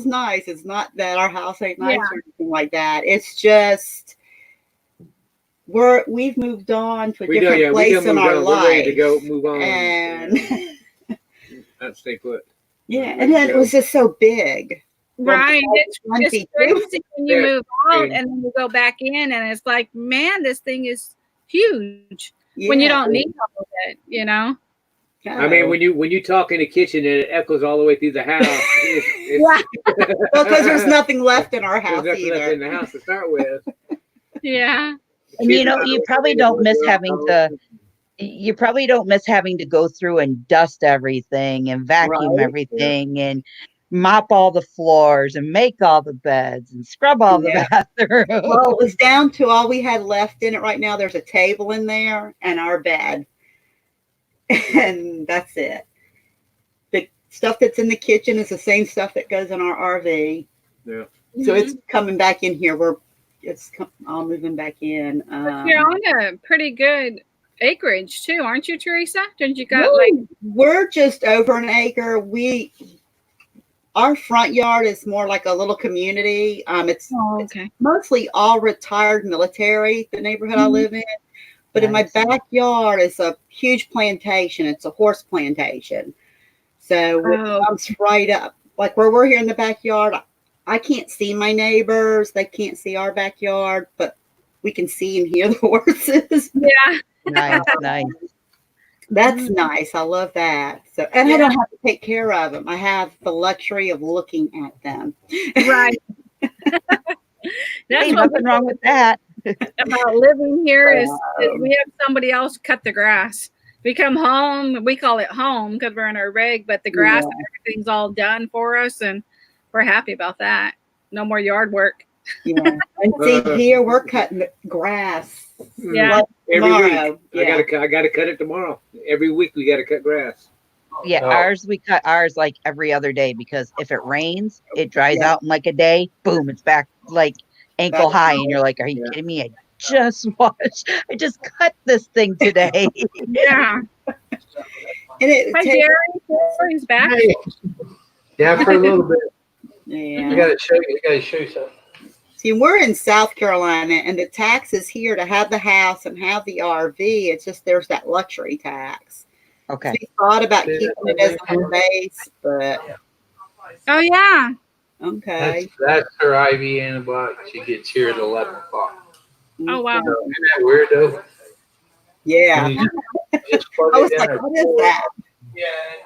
nice. It's not that our house ain't nice or anything like that. It's just we've moved on to a different place in our life. We're ready to go move on and not stay put. Yeah, and then it was just so big. Right. It's just crazy when you move out and then you go back in, and it's like, man, this thing is huge when you don't need all of it, I mean, when you talk in the kitchen and it echoes all the way through the house. Well, because there's nothing left in our house there's nothing left in the house to start with. Yeah. And you probably don't miss having to go through and dust everything and vacuum everything and mop all the floors and make all the beds and scrub all the bathrooms. Well, it was down to all we had left in it right now. There's a table in there and our bed. And that's it. The stuff that's in the kitchen is the same stuff that goes in our RV. Yeah. So it's coming back in here. It's all moving back in. But you're on a pretty good acreage too, aren't you, Teresa? Didn't you got We're just over an acre. Our front yard is more like a little community. It's mostly all retired military, the neighborhood I live in. But in my backyard is a huge plantation. It's a horse plantation. So it comes right up. Like where we're here in the backyard, I can't see my neighbors. They can't see our backyard, but we can see and hear the horses. Yeah. Nice. That's nice. I love that. So, and I don't have to take care of them. I have the luxury of looking at them. Right. There's nothing wrong with that. About living here is we have somebody else cut the grass. We come home, we call it home because we're in our rig, but the grass and everything's all done for us, and we're happy about that. No more yard work. Yeah, and see here we're cutting the grass. Yeah, every week. I gotta cut it tomorrow. Every week we gotta cut grass. Yeah, we cut ours like every other day because if it rains, it dries out in like a day. Boom, it's back like ankle high, and you're like, "Are you kidding me? I just watched. I just cut this thing today. Yeah. And it Hi, takes, Jerry. He's back. Hey. Yeah, for a little bit. I yeah. gotta show you. I gotta show you something. See, we're in South Carolina, and the tax is here to have the house and have the RV. It's just there's that luxury tax. Okay. We thought about keeping it as a base, but Oh, yeah. okay. That's her IV antibiotic she gets here at 11 o'clock. Oh, wow. So, isn't that weird though? Yeah. And you just plug I was it in like, her what is port. that?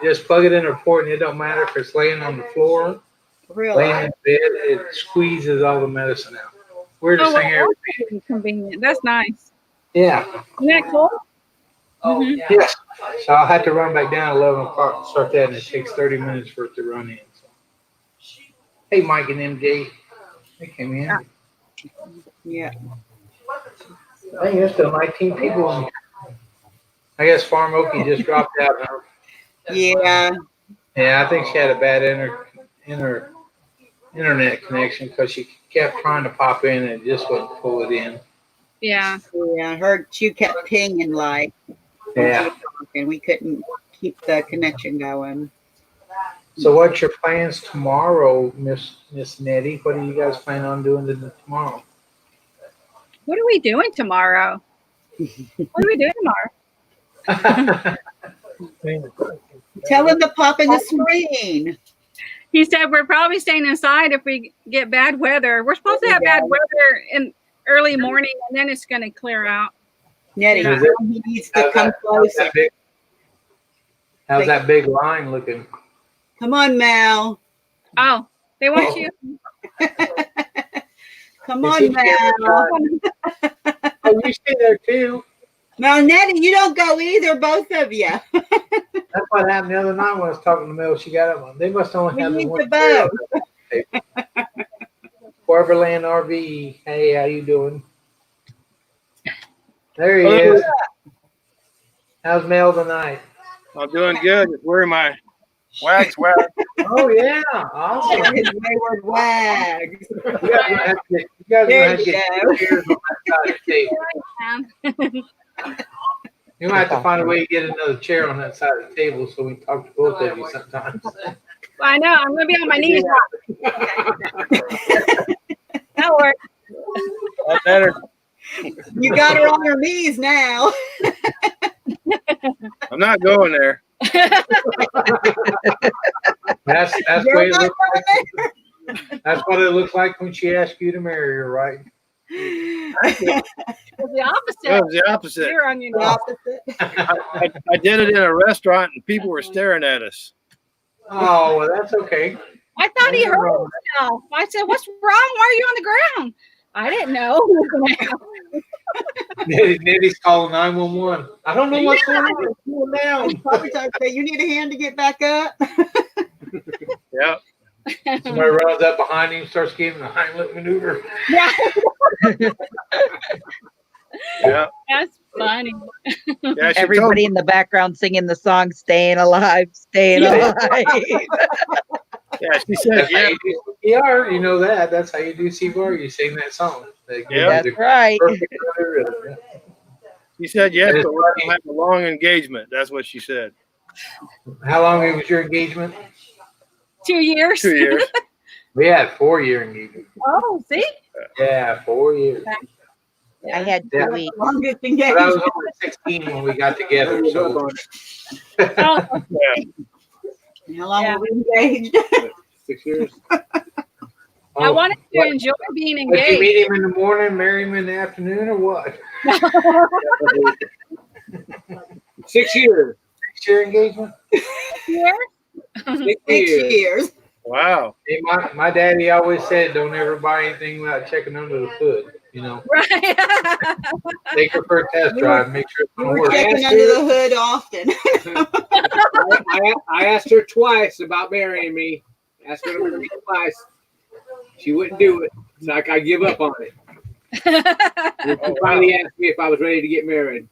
Just plug it in her port, and it don't matter if it's laying on the floor, Really? laying in bed. It squeezes all the medicine out. Weirdest Oh, well, thing ever. that's really convenient. That's nice. Yeah. Isn't that cool? Mhm. Yes. So I'll have to run back down at 11 o'clock and start that, and it takes 30 minutes for it to run in. So. Hey, Mike and MJ. They came in. Yeah. I think there's still 19 people in here. I guess Farm Okie just dropped out. Yeah. Yeah, I think she had a bad internet connection because she kept trying to pop in and it just wouldn't pull it in. Yeah. Yeah. I heard you kept pinging like, Yeah. and we couldn't keep the connection going. So what's your plans tomorrow, Miss Nettie? What do you guys plan on doing tomorrow? What are we doing tomorrow? What are we doing tomorrow? Tell him to pop in the screen. He said we're probably staying inside if we get bad weather. We're supposed to have bad weather in early morning, and then it's going to clear out. Nettie, Yeah. he needs to come closer. How's that big line looking? Come on, Mel. Oh, they want you. Come on, Mel. Oh, you stay there too. Now, Nettie, you don't go either, both of you. That's what happened the other night when I was talking to Mel. She got up. They must only We have the need one. the boat. Foreverland RV. Hey, how you doing? There he is. How's Mel tonight? I'm doing good. Just wearing my wax. Oh yeah, awesome. His wayward wags. You guys are gonna have to get chairs on that side of the table. You might have to find a way to get another chair on that side of the table so we can talk to both of you sometimes. I know. I'm going to be on my knees. That'll work. That's better. You got her on her knees now. I'm not going there. That's You're what it not looks going like. That's what it looks like when she asked you to marry her, right? It's the opposite. It was the opposite. You're on your The knees. opposite. I did it in a restaurant and people were staring at us. Oh, well, that's okay. I thought he hurt himself. I said, "What's wrong? Why are you on the ground?" I didn't know. Nettie's calling 911. I don't know what's going on. It's going down. Probably talk about, you need a hand to get back up. Yeah. Somebody runs up behind him, starts giving the Heimlich maneuver. Yeah, Yeah. that's funny. Yeah. She Everybody in the background singing the song "Staying Alive, Staying Alive." Yeah. She said, yeah. CPR, you know that. That's how you do CPR. You sing that song. Yeah. That's right. She said yes, but we're gonna have a long engagement. That's what she said. How long was your engagement? 2 years. 2 years. We had 4-year engagement. Oh, see? Yeah, 4 years. I had 2 Yeah. weeks. Longest But I engagement. was only 16 when we got together. So Oh, Yeah. How long Yeah. were we engaged? 6 years. I wanted to enjoy being Did you engaged. meet him in the morning, marry him in the afternoon, or what? 6 years. 6-year engagement? Yeah. 6 6 years. years. Wow. Hey, my daddy always said, don't ever buy anything without checking under the hood. You know, Right. take her for a test drive, make sure it's We going to were work. checking Ask under her. the hood often. I asked her twice about marrying me. Asked her to marry me twice. She wouldn't do it. So I give up on it. And she finally asked me if I was ready to get married.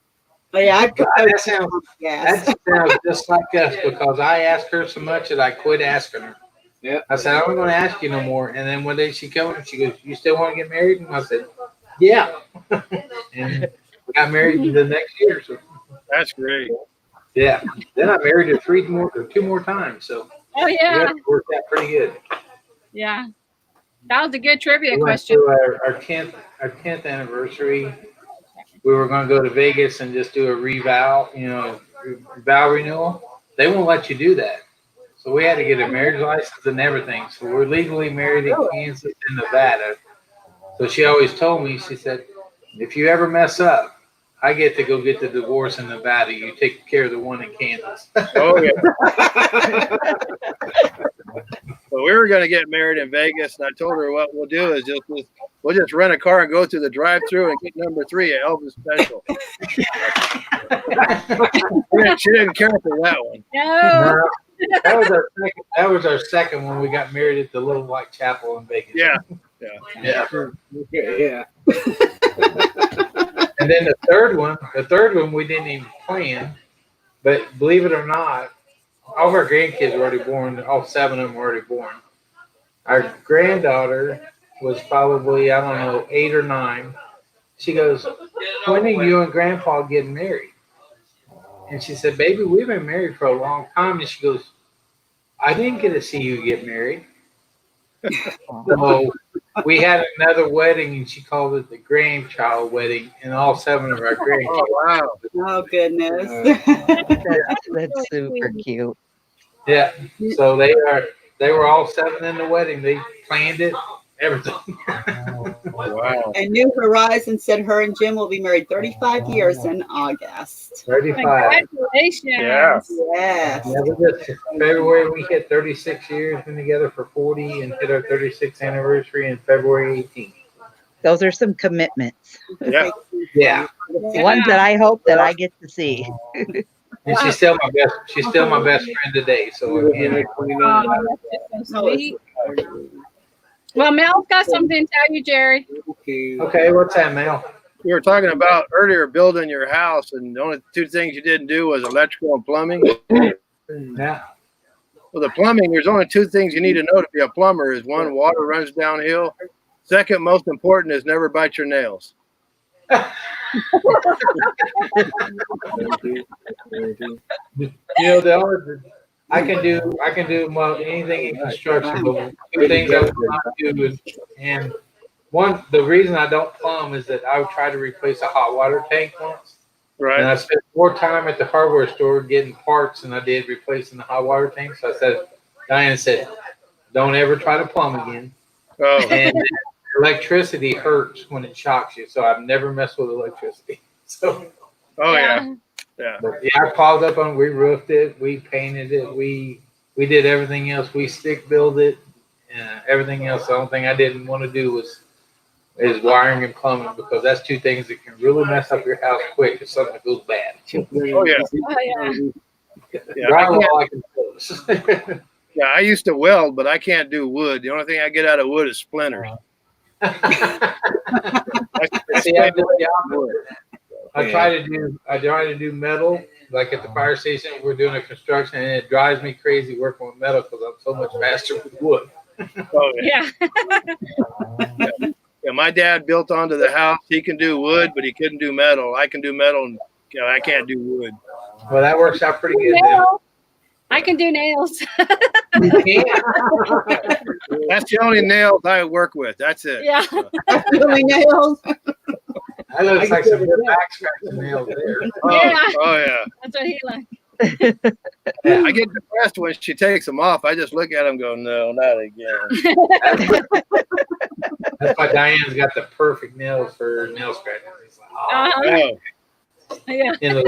But yeah, That sounds, yes. that sounds just like us because I asked her so much that I quit asking her. Yeah. I said, I'm going to ask you no more. And then one day she came and she goes, you still want to get married? And I said, yeah. And we got married the next year. So That's great. yeah. Then I married her two more times. So Oh yeah, it worked out pretty good. yeah. That was a good trivia We went question. through our 10th anniversary. We were going to go to Vegas and just do a vow renewal. They won't let you do that. So we had to get a marriage license and everything. So we're legally married in Kansas and Nevada. So she always told me, she said, if you ever mess up, I get to go get the divorce in Nevada. You take care of the one in Kansas. Oh yeah. Well, we were going to get married in Vegas, and I told her what we'll do is we'll just rent a car and go through the drive-through and get number 3 at Elvis Special. She didn't care for that one. No. That was our second one. We got married at the Little White Chapel in Vegas. Yeah. And then the third one we didn't even plan, but believe it or not, all of our grandkids were already born. All 7 of them were already born. Our granddaughter was probably, I don't know, 8 or 9. She goes, when are you and Grandpa getting married? And she said, baby, we've been married for a long time. And she goes, I didn't get to see you get married. So we had another wedding, and she called it the grandchild wedding, and all 7 of our grandkids. Oh wow! Oh goodness. That's super cute. Yeah. So they were all 7 in the wedding. They planned it, everything. Wow! And New Horizons said her and Jim will be married 35 years in August. 35. Congratulations. Yeah. Yes. Yeah, February we hit 36 years, been together for 40, and hit our 36th anniversary in February 18th. Those are some commitments. Yeah. Yeah. Ones that I hope that I get to see. And she's still my best. She's still my best friend today. So again, Oh, that's so sweet. Well, Mel's got something to tell you, Jerry. okay, what's that, Mel? We were talking about earlier building your house, and the only 2 things you didn't do was electrical and plumbing. Yeah. Well, the plumbing, there's only 2 things you need to know to be a plumber is 1, water runs downhill. Second, most important is never bite your nails. I can do well anything in construction, but 2 things I would not do is, and one, the reason I don't plumb is that I would try to replace a hot water tank once, and Right? I spent more time at the hardware store getting parts than I did replacing the hot water tank. So I said, Diane said, don't ever try to plumb again. Oh, And electricity hurts when it shocks you, so I've never messed with electricity. So oh yeah. Yeah. but yeah, I piled up on. We roofed it, we painted it, we did everything else. We stick built it, everything else. The only thing I didn't want to do is wiring and plumbing, because that's 2 things that can really mess up your house quick if something goes bad. Oh yeah. Oh, yeah. Yeah. Drywall I can fix. Yeah, I used to weld, but I can't do wood. The only thing I get out of wood is splinters. See, I do the opposite. I try to do metal, like at the fire station. We're doing a construction, and it drives me crazy working with metal because I'm so much faster with wood. Oh yeah. Yeah. Yeah, my dad built onto the house. He can do wood, but he couldn't do metal. I can do metal, and I can't do wood. Well, that works out pretty good. Then. Nails. I can do nails. You can. That's the only nails I work with. That's it. Yeah. Really nails. That looks like some good back scratching nails there. Oh, Yeah. oh yeah. That's what he likes. I get depressed when she takes them off. I just look at them and go, no, not again. That's why Diane's got the perfect nails for nail scratching. It's like, oh, Uh-huh. Oh, Yeah. in the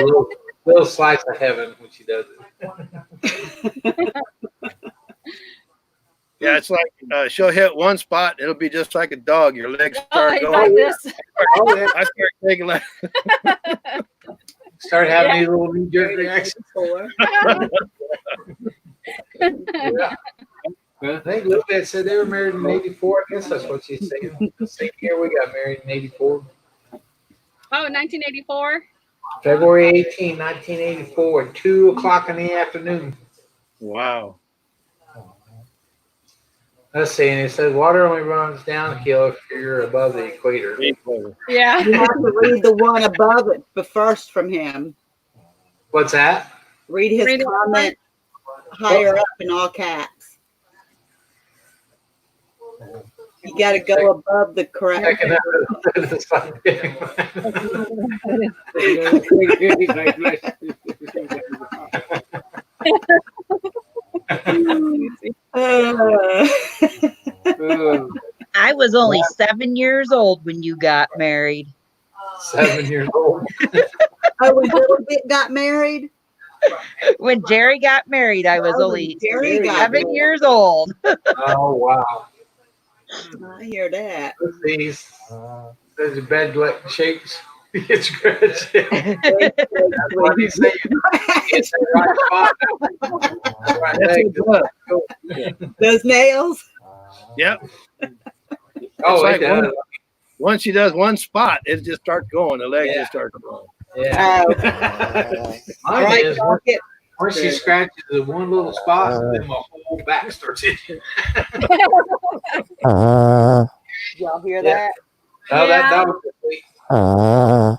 little slice of heaven when she does it. yeah, it's like she'll hit one spot. It'll be just like a dog. Your legs Oh, start he's going. like this. Oh, yeah. I start taking like, Start having these little knee-jerk reactions. I think Lupet said they were married in '84. I guess that's what she's saying. The same year we got married in '84. Oh, 1984. February 18, 1984, at 2 o'clock in the afternoon. wow. Let's see. And it says water only runs downhill if you're above the equator. Yeah. You have to read the one above it, but first from him. What's that? Read his Read it comment higher up in all caps. You got to go above the correct. Checking out the something. I was only 7 years old when you got married. 7 years old. Oh, when Little Bit got married? When Jerry got married, I was Oh, only Jerry got 7 married. years old. Oh, wow. I hear that. Let's see. There's a bed leg shakes. It's scratched. That's what he's saying. It's the right spot. Right leg. Those nails? Yep. Oh, It's like it does. once she does one spot, it just starts going. The leg just starts going. Yeah. Mine Right, is once she scratches the one little spot, then my whole back starts itching. Y'all hear Yeah. that? Oh, that dog was asleep. Aw.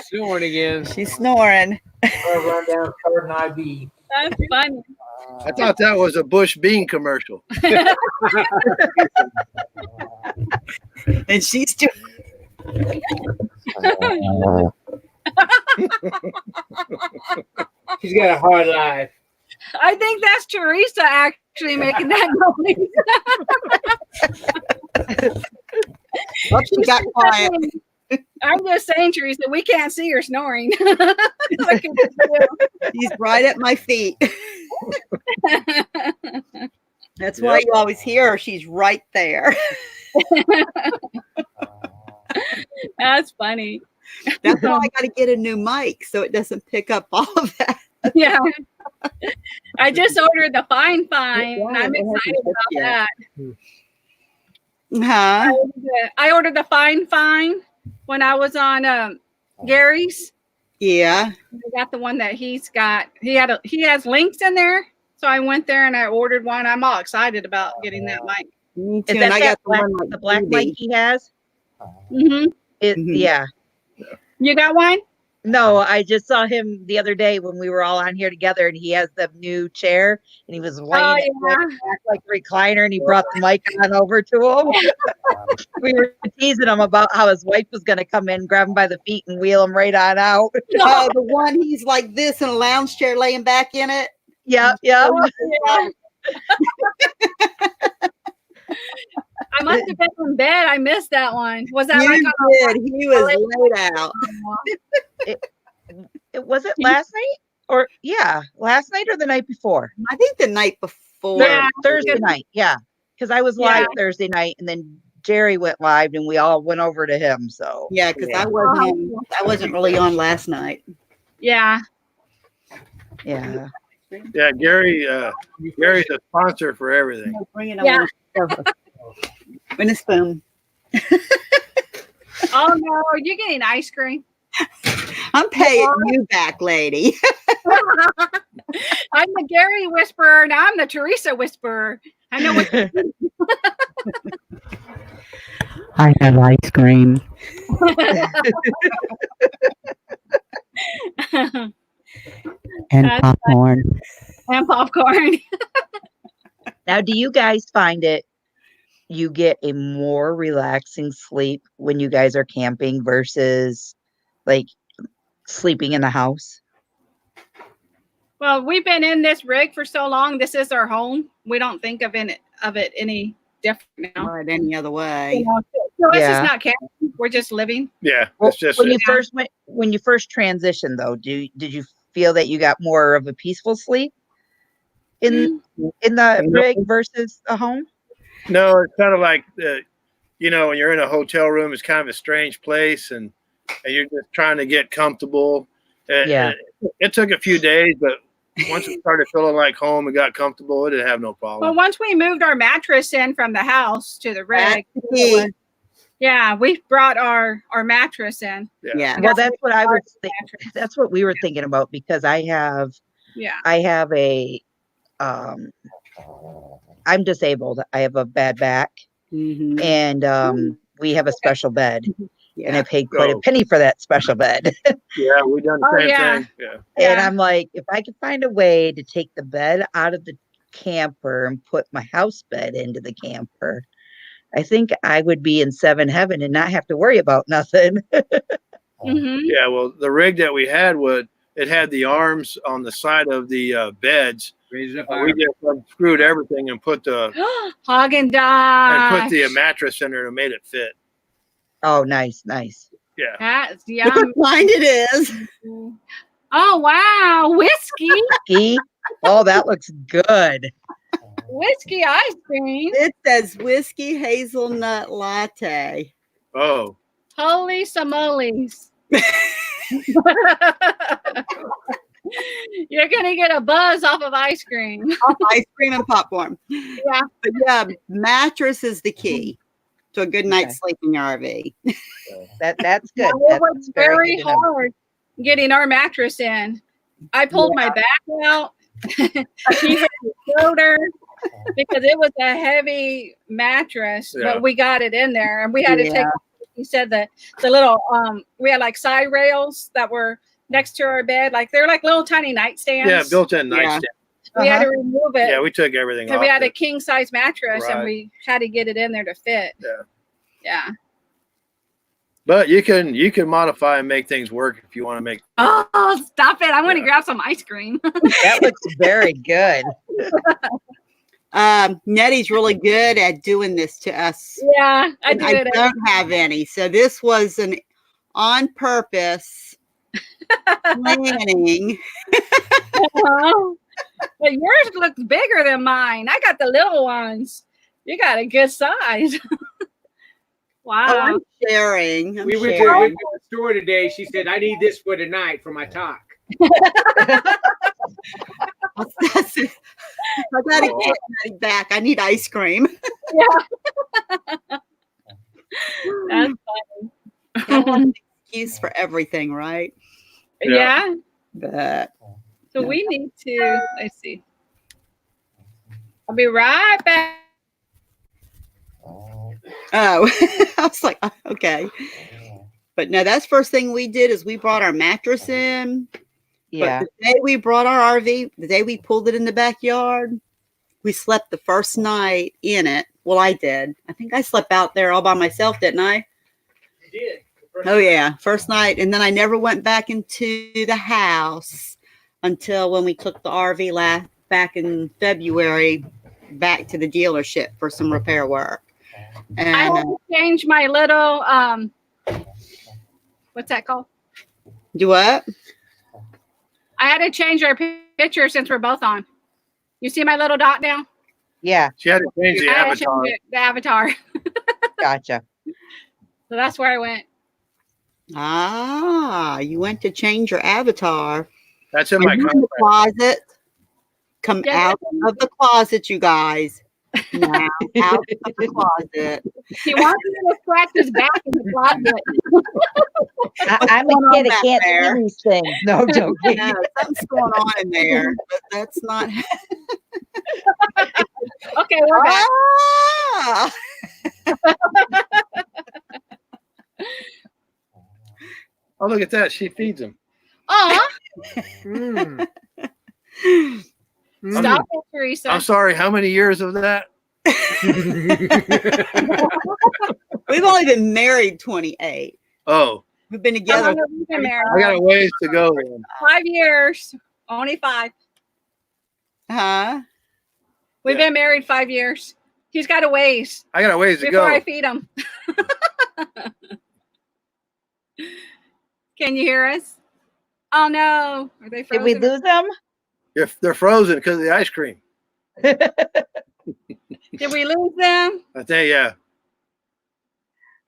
Snoring again. She's snoring. I'll run down card ID. That's funny. I thought that was a Bush Bean commercial. And she's still. She's got a hard life. I think that's Teresa actually making that noise. Oh, she got quiet. I'm just saying, Teresa, we can't see her snoring. What can we do? She's right at my feet. That's why you always hear her. She's right there. That's funny. That's why I got to get a new mic so it doesn't pick up all of that. Yeah. I just ordered the Fine. And I'm excited about that. Huh? I ordered the Fine when I was on Gary's. Yeah. I got the one that he's got. He has links in there. So I went there and I ordered one. I'm all excited about getting that mic. Me too. Is And that I got the black mic he has? Mm-hmm. Yeah. You got one? No, I just saw him the other day when we were all on here together, and he has the new chair, and he was laying it back like a recliner, and he brought the mic on over to him. We were teasing him about how his wife was going to come in, grab him by the feet, and wheel him right on out. Oh, the one he's like this in a lounge chair laying back in it. Yep. Yeah. I must have been in bed. I missed that one. Was that You like did. He was laid out. It was it last night? Or last night or the night before? I think the night before. Yeah. Thursday night, because I was live Thursday night, and then Jerry went live, and we all went over to him. So Yeah, because I wasn't really on last night. Yeah. yeah. Yeah, Gary's a sponsor for everything. Bring it Yeah. Bring a spoon. Oh no, you're getting ice cream. I'm paying you back, lady. I'm the Gary whisperer. Now I'm the Teresa whisperer. I know what. I have ice cream. And That's popcorn. And popcorn. Now, do you guys find you get a more relaxing sleep when you guys are camping versus like sleeping in the house? Well, we've been in this rig for so long. This is our home. We don't think of it any different now. Not any other way. You know, so it's just not camping. We're just living. Yeah, Well, it's just when you first transitioned though, did you feel that you got more of a peaceful sleep in the rig versus a home? no. It's kind of like when you're in a hotel room, it's kind of a strange place, and you're just trying to get comfortable. Yeah. It took a few days, but once it started feeling like home and got comfortable, it didn't have no problem. Well, once we moved our mattress in from the house to the rig, yeah, we brought our mattress in. Yeah. Well, that's what I was that's what we were thinking about, because I have a I'm disabled. I have a bad back, Mhm. and we have a special bed, and Yeah. I paid quite a Oh. penny for that special bed. Yeah, we done the Oh, same yeah. thing. Yeah. And Yeah. I'm like, if I could find a way to take the bed out of the camper and put my house bed into the camper, I think I would be in seven heaven and not have to worry about nothing. Mm-hmm. Yeah, well, the rig that we had it had the arms on the side of the beds. Raise it up We higher. just unscrewed everything and put the Haagen-Dazs. mattress in there and made it fit. Oh, nice, nice. Yeah. That's Look yum. what kind it is. Oh, wow. Whiskey. Ski? Oh, that looks good. Whiskey ice cream. It says whiskey hazelnut latte. Oh, Holy smolies. You're going to get a buzz off of ice cream. Ice cream and popcorn. Yeah. But yeah, mattress is the key to a good night's sleep in your RV. That's good. It was That's very good to know. hard getting our mattress in. I pulled my back out. He hurt his shoulder because it was a heavy mattress, Yeah. but we got it in there, and we had to take. He said the little we had like side rails that were next to our bed, like they're like little tiny nightstands. yeah, built-in nightstand. We had to remove it. Yeah, we took everything So off. we had a it. king size mattress, and Right. we had to get it in there to fit. Yeah. Yeah. But you can modify and make things work if you want to make. Oh, stop it! I want to Yeah. grab some ice cream. That looks very good. Nettie's really good at doing this to us. Yeah, I And do I it. don't have any. So this was an on purpose planning. Uh-huh. But yours looks bigger than mine. I got the little ones. You got a good size. Oh, Wow. I'm sharing. I'm We went sharing. to the store today. She said, I need this for tonight for my talk. That's it. I gotta get Nettie back. I need ice cream. That's funny. I want an excuse for everything, right? Yeah. But So we need to, let's see. I'll be right back. oh, I was like, okay. But no, that's first thing we did is we brought our mattress in. Yeah. But the day we brought our RV, the day we pulled it in the backyard, we slept the first night in it. Well, I did. I think I slept out there all by myself, didn't I? You did. Oh, yeah. First night. And then I never went back into the house until when we took the RV back in February back to the dealership for some repair work. I And had to change my little, what's that called? do what? I had to change our picture since we're both on. You see my little dot now? Yeah. She had to change the I had to avatar. change the avatar. Gotcha. So that's where I went. Ah, you went to change your avatar. That's in Are my you in the contract. closet? Come Yeah, out of the closet, you guys. Now, out of the closet. He wants me to scratch his back in the closet. I'm going a on kid. I back can't there? see these things. No, I'm joking. Yeah, something's going on in there, but that's not. Okay, we're back. Ah! Oh, look at that. She feeds him. Aw, Mm. stop it, Teresa. I'm sorry. How many years of that? We've only been married 28. Oh, We've been How together. long have we been married? I got a ways to go then. 5 years. Only 5. Huh? We've Yeah. been married 5 years. He's got a ways I got a ways to before go. I feed him. Can you hear us? Oh no. Are they Did frozen? we lose them? They're frozen because of the ice cream. Did we lose them? I think, yeah.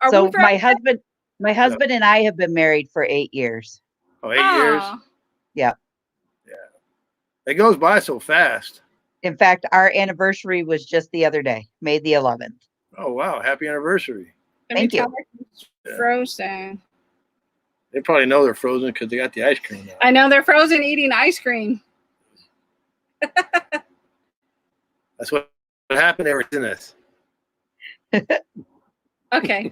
Are So we frozen? my husband and I have been married for 8 years. Oh, 8 years. Oh, It goes by so fast. In fact, our anniversary was just the other day, May the 11th. Oh, wow. Happy anniversary. let me Thank you. tell her it's Yeah. frozen. They probably know they're frozen because they got the ice cream now. I know they're frozen eating ice cream. That's what happened ever since. Okay.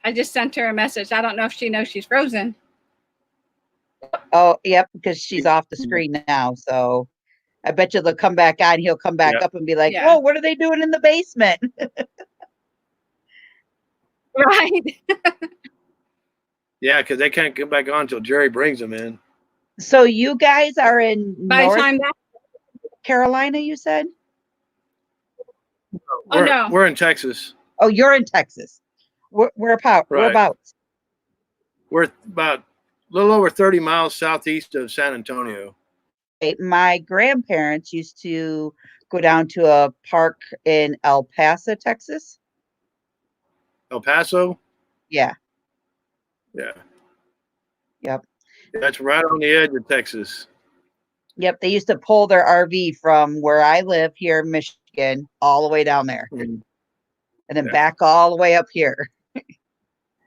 I just sent her a message. I don't know if she knows she's frozen. Oh, yep, because she's off the screen now. So I bet you they'll come back on. He'll come back Yeah. up and be like, Yeah. "Whoa, what are they doing in the basement?" Right. Yeah, because they can't come back on until Jerry brings them in. So you guys are in By the North time that, Carolina, you said? no. We're in Texas. Oh, you're in Texas. Right. Whereabouts? We're about a little over 30 miles southeast of San Antonio. My grandparents used to go down to a park in El Paso, Texas. El Paso? Yeah. Yeah. Yep. That's right on the edge of Texas. Yep. They used to pull their RV from where I live here in Michigan all the way down there Mhm. and then Yeah. back all the way up here.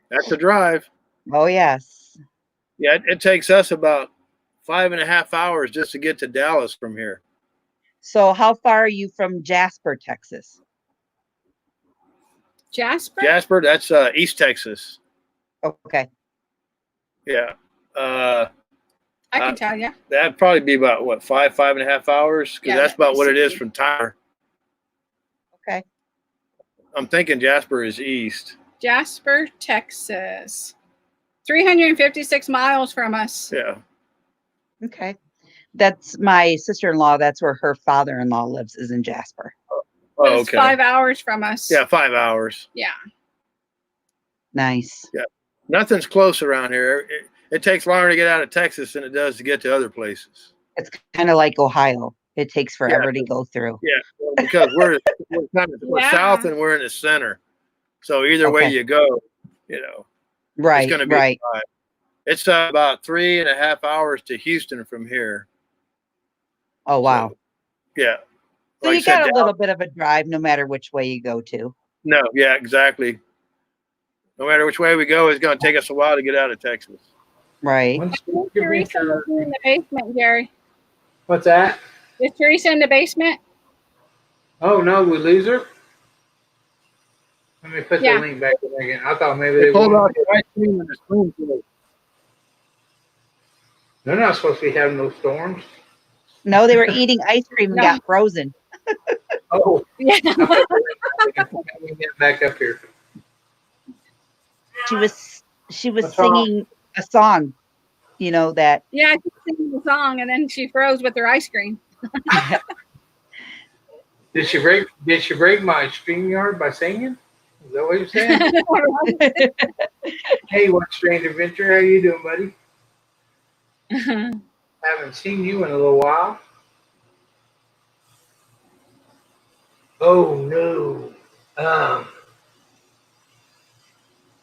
That's a drive. Oh, yes. Yeah, it takes us about 5.5 hours just to get to Dallas from here. So how far are you from Jasper, Texas? Jasper? Jasper, that's East Texas. Okay. Yeah. I can tell you. That'd probably be about, what, 5.5 hours? Because Yeah, that's about what it is 60. from Tyler. Okay. I'm thinking Jasper is east. Jasper, Texas. 356 miles from us. Yeah. Okay. That's my sister-in-law. That's where her father-in-law lives, is in Jasper. But Oh, it's okay. 5 hours from us. Yeah, 5 hours. Yeah. Nice. Yeah. Nothing's close around here. It takes longer to get out of Texas than it does to get to other places. It's kind of like Ohio. It takes forever to go through. Yeah, well, because we're Yeah. south and we're in the center. So either way Okay. you go, it's Right, going to be right. a drive. It's about 3.5 hours to Houston from here. Oh, wow. So, yeah. So Like you I said, got a little bit of a drive no matter which way you go to. No, yeah, exactly. No matter which way we go, it's going to take us a while to get out of Texas. Right. When's Teresa your in the basement, Jerry. What's that? Is Teresa in the basement? Oh no, we lose her. Let me put Yeah. the link back in again. I thought maybe They they pulled won. out the ice cream and the spoon today. They're not supposed to be having those storms. No, they were eating ice cream and No. got frozen. Oh, Yeah. I put the link back in. Let me get back up here. She was What's wrong? singing a song, that Yeah, I kept singing the song and then she froze with her ice cream. Did she break my StreamYard by singing? Is that what you're saying? Hey, what strange adventure? How you doing, buddy? Haven't seen you in a little while. Oh no.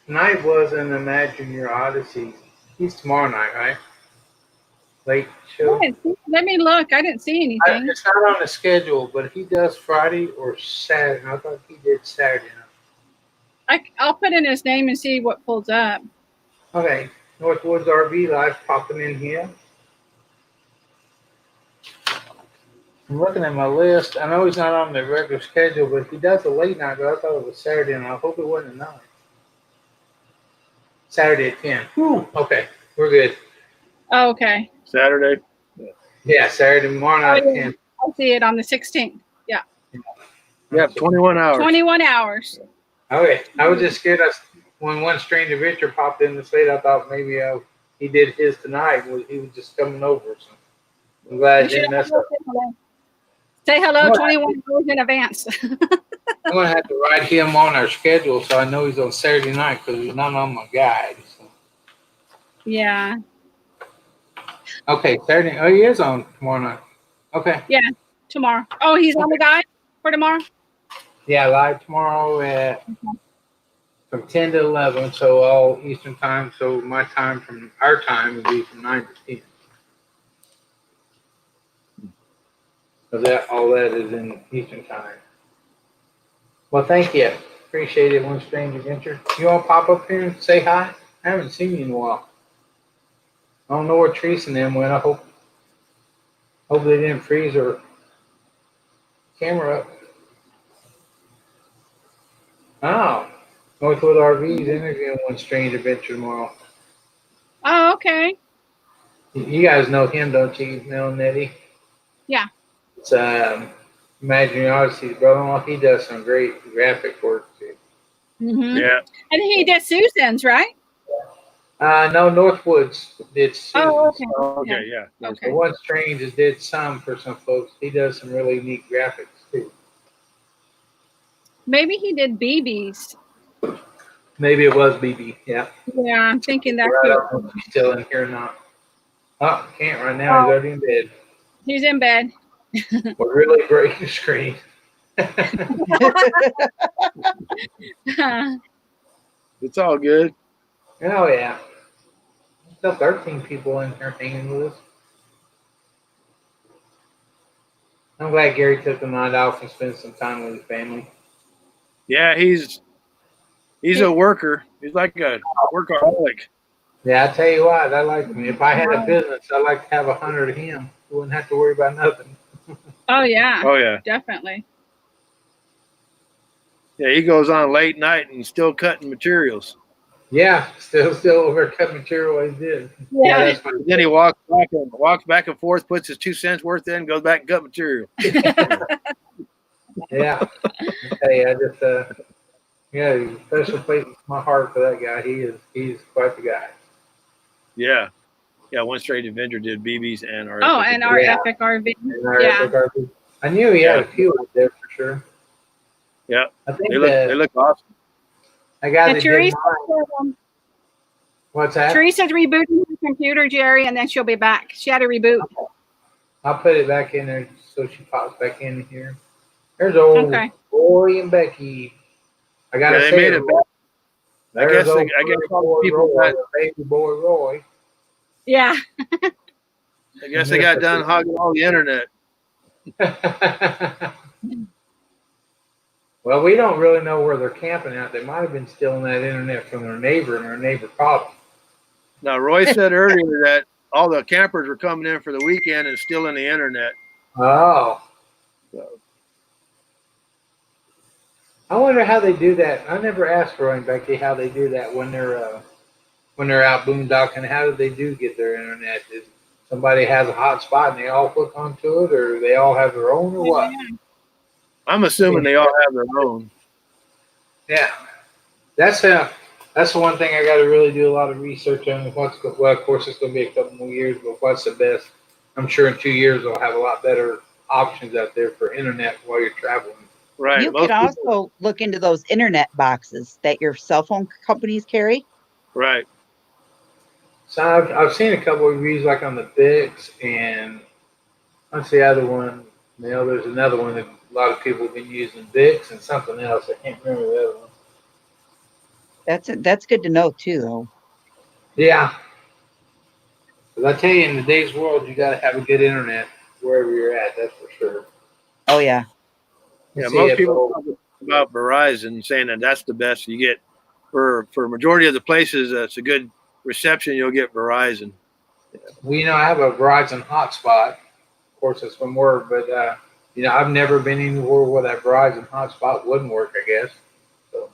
Tonight wasn't Imagine Your Odyssey. He's tomorrow night, right? Late show. Let me look. I didn't see anything. It's not on the schedule, but he does Friday or Saturday. I thought he did Saturday night. I'll put in his name and see what pulls up. Okay. Northwoods RV Life popping in here. I'm looking at my list. I know he's not on the regular schedule, but he does a late night, but I thought it was Saturday, and I hope it wasn't at 9. Saturday at 10. Whew. Okay. We're good. Oh, okay. Saturday. Yeah, Saturday morning at 10. I see it on the 16th. Yeah. Yep, 21 hours. 21 hours. Okay. I was just scared when one strange adventure popped in the slate, I thought maybe he did his tonight. He was just coming over or something. I'm glad I didn't mess up. Say hello 21 hours in advance. I'm going to have to write him on our schedule so I know he's on Saturday night because he's not on my guide. So. Yeah. Okay, Saturday. Oh, he is on tomorrow night. Okay. Yeah, tomorrow. Oh, he's on the guide for tomorrow? Yeah, live tomorrow at from 10 to 11, so all Eastern time. So my time from our time would be from 9 to 10. So all that is in Eastern time. Well, thank you. Appreciate it. One strange adventure. You want to pop up here and say hi? I haven't seen you in a while. I don't know where Teresa and them went. I hope they didn't freeze her camera up. Oh, Northwood RV's interviewing One Strange Adventure tomorrow. Oh, okay. You guys know him, don't you, Mel and Nettie? Yeah. It's Imaginary Odyssey's brother-in-law. He does some great graphic work too. Mm-hmm. Yeah. And he did Susan's, right? No, Northwoods did Susan. Oh, okay. Okay. Yeah. Okay. The One Strange has did some for some folks. He does some really neat graphics too. Maybe he did BB's. Maybe it was BB. Yeah. Yeah, I'm thinking that's I who. don't know if he's still in here or not. Oh, can't right now. He's already in bed. He's in bed. We're really breaking the screen. It's all good. Oh yeah. Still 13 people in here hanging with us. I'm glad Gary took the night off and spent some time with his family. Yeah, he's a worker. He's like a workaholic. Yeah, I tell you what, I like him. If I had a business, I'd like to have 100 of him. We wouldn't have to worry about nothing. Oh yeah. Oh yeah. Definitely. Yeah, he goes on late night and still cutting materials. Yeah, still over cut material what he did. Yeah. That's what Then he walks back and forth, puts his 2 cents worth in, goes back and cut material. yeah. Hey, I just yeah, there's a special place in my heart for that guy. He's quite the guy. Yeah. Yeah, One Strange Adventure did BB's and our Oh, and our Yeah. epic RV. And our Yeah. epic RV. I knew he had a few out there for sure. Yeah. I think They look awesome. I got And it. What's that? Teresa's rebooting her computer, Jerry, and then she'll be back. She had to reboot. I'll put it back in there so she pops back in here. There's old Roy and Becky. I gotta say, they made it back. I guess old all the people Roy, got, baby boy Roy. Yeah. I guess they got done hogging all the internet. Well, we don't really know where they're camping at. They might have been stealing that internet from their neighbor, and their neighbor caught them. Now, Roy said earlier that all the campers were coming in for the weekend and stealing the internet. Oh. So, I wonder how they do that. I never asked Roy and Becky how they do that when they're out boondocking. How do they get their internet? Is somebody has a hot spot and they all hook onto it, or they all have their own, or what? I'm assuming they all have their own. Yeah, that's the one thing I got to really do a lot of research on. Well, of course, it's going to be a couple more years, but what's the best? I'm sure in 2 years they'll have a lot better options out there for internet while you're traveling. Right. You can also look into those internet boxes that your cell phone companies carry. Right. So I've seen a couple of reviews like on the Bix, and what's the other one? You know, there's another one that a lot of people have been using, Bix and something else. I can't remember the other one. That's good to know too, though. Yeah. Because I tell you, in today's world, you got to have a good internet wherever you're at. That's for sure. Oh yeah. Yeah, most people talk about Verizon, saying that that's the best you get. For a majority of the places, that's a good reception. You'll get Verizon. Well, you know, I have a Verizon hotspot. Of course, it's from work, but you know, I've never been anywhere where that Verizon hotspot wouldn't work, I guess. So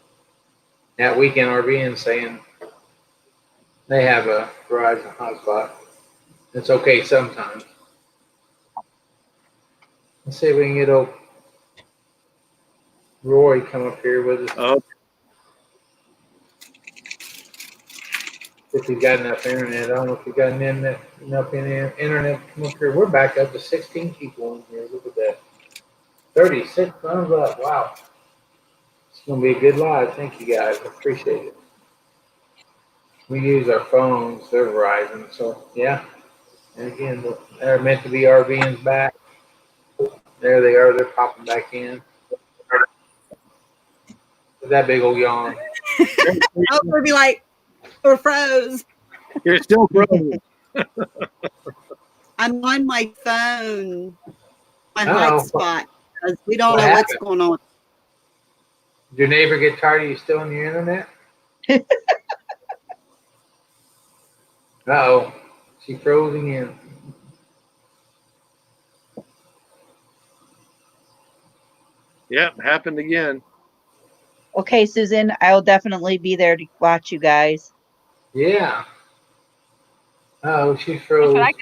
that Weekend RV saying they have a Verizon hotspot. It's okay sometimes. Let's see if we can get old Roy come up here with us. Oh, If we got enough internet. I don't know if we got enough internet to come up here. We're back up to 16 people in here. Look at that. 36 thumbs up. Wow. It's going to be a good live. Thank you guys. I appreciate it. We use our phones. They're Verizon. So, yeah. And again, they're meant to be RVing back. There they are. They're popping back in. That big old yawn. Oh, we'll be like, we're froze. you're still frozen. I'm on my phone, my Uh-oh. hotspot, because we don't What know what's happened? going on. Did your neighbor get tired of you still on your internet? Uh-oh. She froze again. Yep, happened again. Okay, Susan, I'll definitely be there to watch you guys. Yeah. Oh, she That's froze. what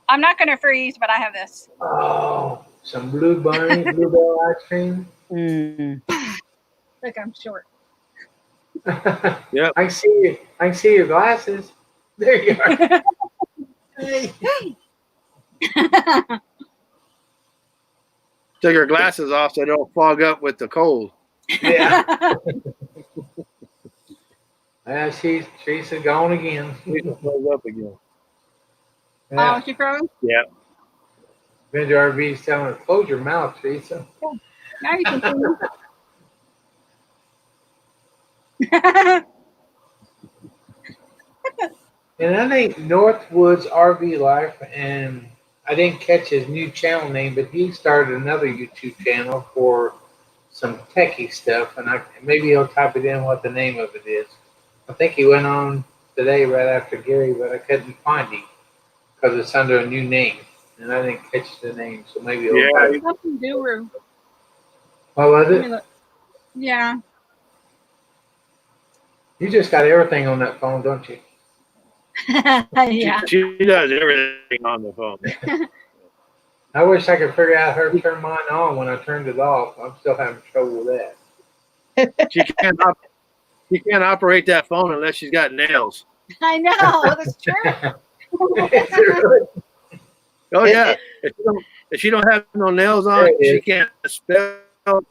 I'm not going to freeze, but I have this. Oh, some bluebell ice cream. Mm. Look, I'm short. Yep. I can see you. I can see your glasses. There you are. Hey. Take her glasses off so they don't fog up with the cold. Yeah. She's gone again. She's fog up again. Yeah. Oh, she froze? Yeah. Vendor RV's telling her, close your mouth, Teresa. Now you can see. And I think Northwoods RV Life, and I didn't catch his new channel name, but he started another YouTube channel for some techie stuff, and maybe he'll type it in what the name of it is. I think he went on today right after Gary, but I couldn't find him because it's under a new name, and I didn't catch the name, so maybe he'll Yeah, type it. Something Guru. What was Let me it? look. Yeah. You just got everything on that phone, don't you? Yeah. She does everything on the phone. I wish I could figure out how to turn mine on when I turned it off. I'm still having trouble with that. She can't operate that phone unless she's got nails. I know. That's true. Is it really? Oh yeah. If she don't have no nails on, There it she is. can't spell.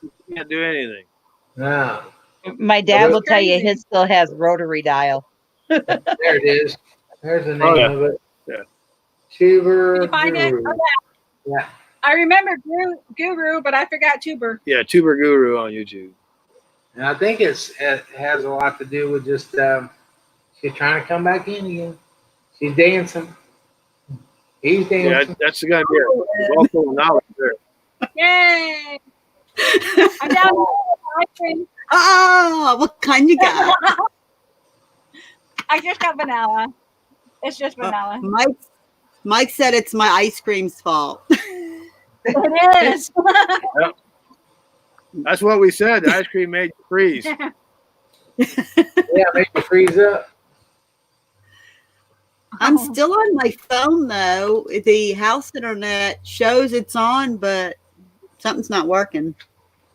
She can't do anything. No. My dad That's will tell you crazy. his still has rotary dial. There it is. There's the name Oh, yeah. of it. Yeah. Tuber. Did you find it? Guru. Okay. Yeah. I remember Guru, but I forgot Tuber. Yeah, Tuber Guru on YouTube. And I think it has a lot to do with just she's trying to come back in again. She's dancing. He's Yeah, dancing. that's gonna be a wealth of knowledge there. Yay! I'm down to ice cream. Oh, what kind you got? I just got vanilla. It's just vanilla. Mike said it's my ice cream's fault. It is. That's what we said. The ice cream made you freeze. Yeah, make you freeze up. I'm still on my phone though. The house internet shows it's on, but something's not working.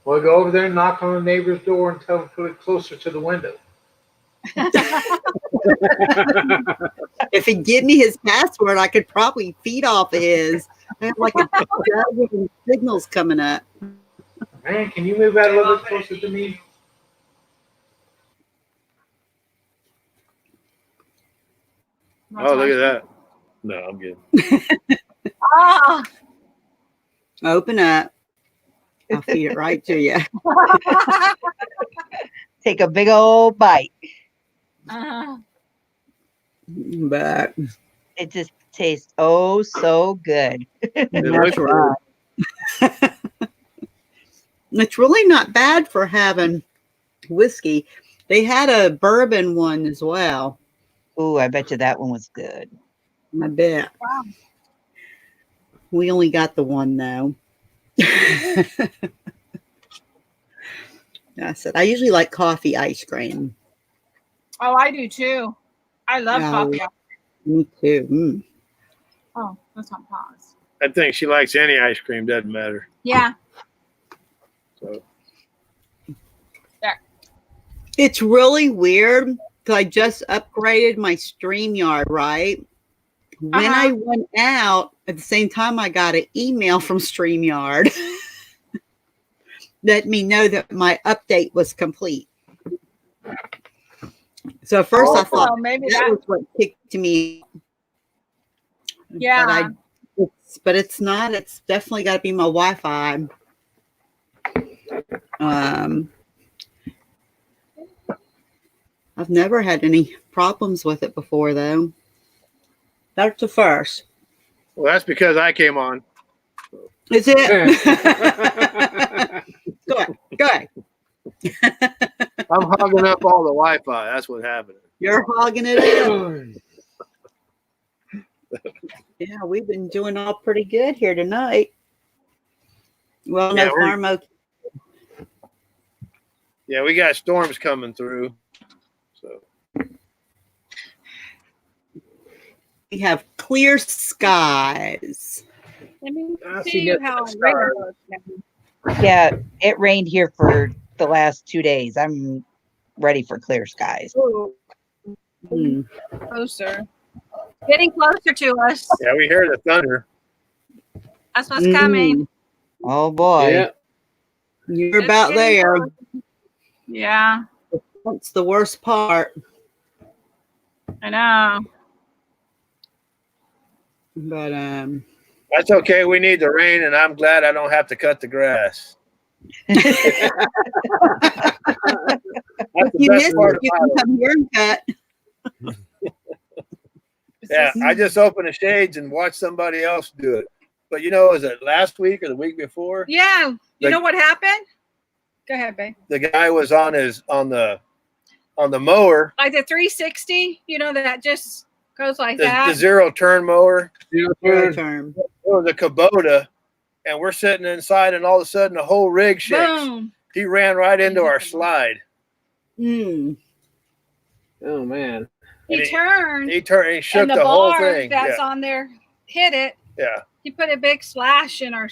Well, go over there and knock on the neighbor's door and tell them to put it closer to the window. If he'd give me his password, I could probably feed off of his. I have like a dozen signals coming up. Man, can you move that a little bit closer to me? Oh, look at that. No, I'm good. Ah. Open up. I'll feed it right to you. Take a big old bite. But It just tastes oh so good. that's right. It's really not bad for having whiskey. They had a bourbon one as well. Ooh, I bet you that one was good. I bet. Wow. We only got the one though. I said I usually like coffee ice cream. Oh, I do too. I love Yeah. coffee. Me too. Mm. Oh, that's on pause. I think she likes any ice cream. Doesn't matter. Yeah. So It's really weird because I just upgraded my StreamYard, right? When I went out, at the same time, I got an email from StreamYard let me know that my update was complete. So at first I thought maybe that was what kicked me. Yeah. But it's not. It's definitely got to be my Wi-Fi. I've never had any problems with it before, though. That's the first. well, that's because I came on. Is it? Go ahead. Go ahead. I'm hogging up all the Wi-Fi. That's what happened. You're hogging it up. Yeah, we've been doing all pretty good here tonight. Well, Yeah, no farm. Yeah, we got storms coming through. So We have clear skies. Let me I see see nothing how but regular stars. looks now. Yeah, it rained here for the last 2 days. I'm ready for clear skies. Ooh, Hmm. closer. Getting closer to us. yeah, we hear the thunder. That's what's coming. Oh boy. Yeah. You're It's about getting there. closer. Yeah, That's the worst part. I know. But That's okay. We need the rain, and I'm glad I don't have to cut the grass. That's the you best missed part it, you about can it. come here and cut. Yeah, I just opened the shades and watched somebody else do it. But was it last week or the week before? Yeah, you know what happened? Go ahead, babe. The guy was on the mower, Like the 360, that just goes like the that. zero turn mower. Zero term. It was a Kubota, and we're sitting inside, and all of a sudden the whole rig shakes. Boom. He ran right into our slide. Hmm. Oh man. He And turned, He turned. He shook and the the whole bar thing. that's Yeah, on there hit it. yeah, He put a big splash in our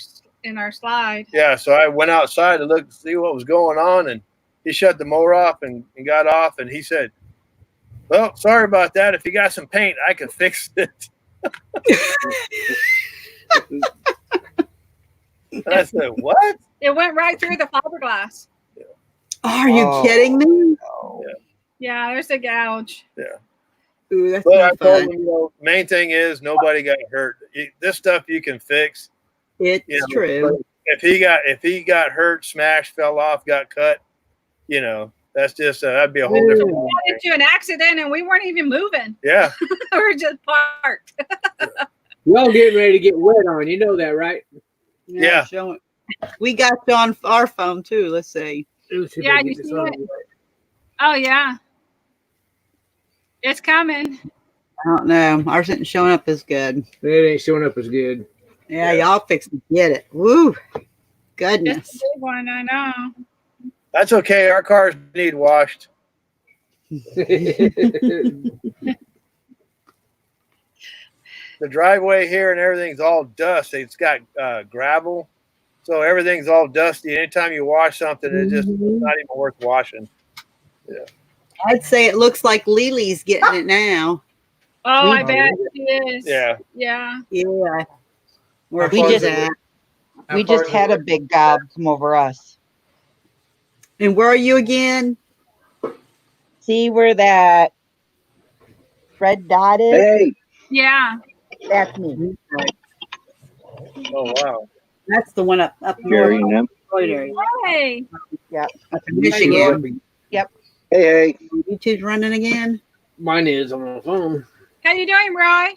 slide. yeah. So I went outside to look to see what was going on, and he shut the mower off and got off, and he said, "Well, sorry about that. If you got some paint, I can fix it." And I said, "What?" It went right through the fiberglass. Are you Oh. kidding me? Yeah, there's a gouge. Ooh, that's But I not told fun. him, main thing is nobody got hurt. This stuff you can fix. It's true. If he got hurt, smashed, fell off, got cut, that's just that'd be a whole different. We got into an accident and we weren't even moving. Yeah. We were just parked. Y'all getting ready to get wet on. You know that, right? Yeah. Show it. We got you on our phone too. Let's see. Yeah, you see it? Oh, yeah. It's coming. I don't know. Ours isn't showing up as good. It ain't showing up as good. Yeah, y'all fix to get it. Woo. It's Goodness. a big one, I know. That's okay. Our cars need washed. The driveway here and everything's all dust. It's got gravel, so everything's all dusty. Anytime you wash something, it's just not even worth washing. Yeah. I'd say it looks like Lily's getting it now. Oh, I bet she is. Yeah. Yeah. Yeah. Where We she's just- at. We just had a big gob come over us. And where are you again? See where that red dot is? Hey, Yeah. That's me. Oh wow. That's the one up Gary north. and them. Floyd area. Hey. Up in Michigan. Hey, hey. YouTube's running again. Mine is on the phone. How you doing, Roy?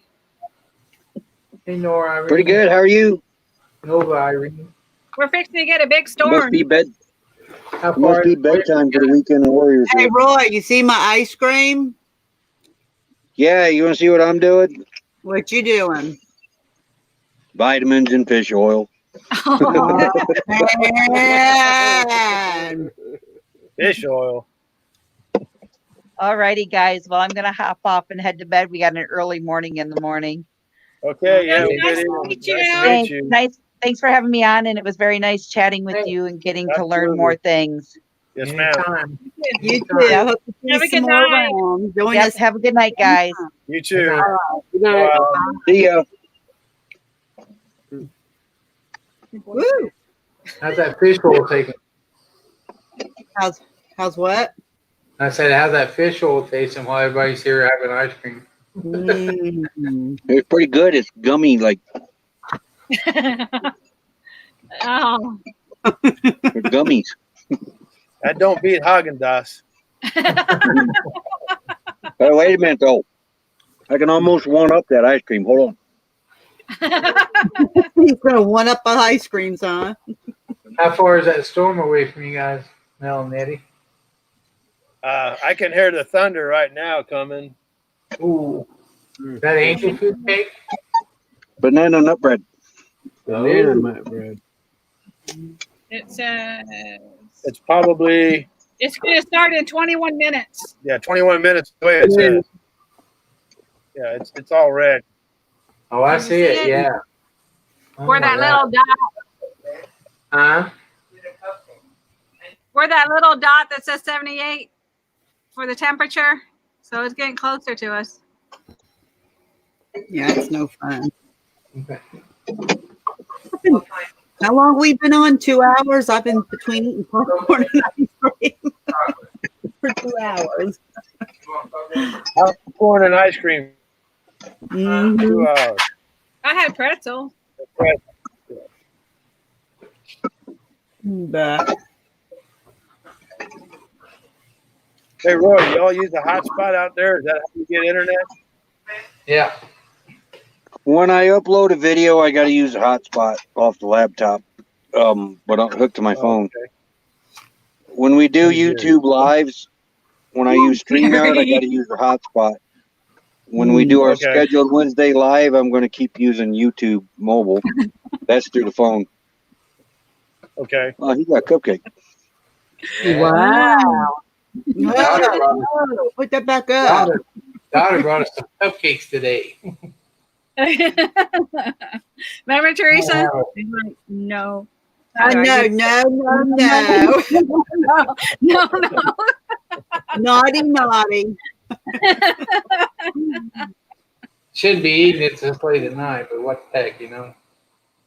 Hey, Nora, Irene. Pretty good. How are you? Nova, Irene. We're fixing to get a big Must storm. be How far? must be bedtime for the weekend warriors. Hey, Roy, you see my ice cream? Yeah, you want to see what I'm doing? What you doing? Vitamins and fish oil. Oh, man. Fish oil. All righty, guys. Well, I'm going to hop off and head to bed. We got an early morning in the morning. Okay. Yeah. Nice Good to evening. meet you. Nice to meet Thanks, you. thanks for having me on, and it was very nice chatting with you and getting to learn more things. Yes, ma'am. Anytime. You too. I hope to see Have a some good more night. around. Join Yep, us. have a good night, guys. You too. Good night. See ya. Woo. How's that fish oil taking? How's what? I said, how's that fish oil tasting while everybody's here having ice cream? Mm. It's pretty good. It's gummy, like Oh. gummies. That don't beat Haagen-Dazs. Wait a minute, though. I can almost one up that ice cream. Hold on. He's gonna one up on ice creams, huh? How far is that storm away from you guys, Mel and Eddie? I can hear the thunder right now coming. Ooh. Is that angel food cake? Banana nut bread. Banana nut bread. It says It's probably It's going to start in 21 minutes. Yeah, 21 minutes away. It says. Yeah, it's all red. Oh, I see it. Yeah. Where that little dot. Huh? Where that little dot that says 78 for the temperature. So it's getting closer to us. Yeah, it's no fun. Okay. How long we been on? 2 hours? I've been between eating popcorn and ice cream for 2 hours. Popcorn and ice cream. Mhm. 2 hours. I had pretzel. But Hey, Roy, y'all use a hotspot out there? Is that how you get internet? Yeah. When I upload a video, I got to use a hotspot off the laptop, but I'm hooked to my phone. Okay. When we do Very good. YouTube lives, when I use StreamYard, I got to use a hotspot. When we do our Okay. scheduled Wednesday live, I'm going to keep using YouTube mobile. That's through the phone. Okay. Oh, he got a cupcake. wow. Daughter, No, put that back up. daughter brought us some cupcakes today. Remember, Teresa? I'm like, no. No. No. Naughty. Should be eating it this late at night, but what the heck, you know?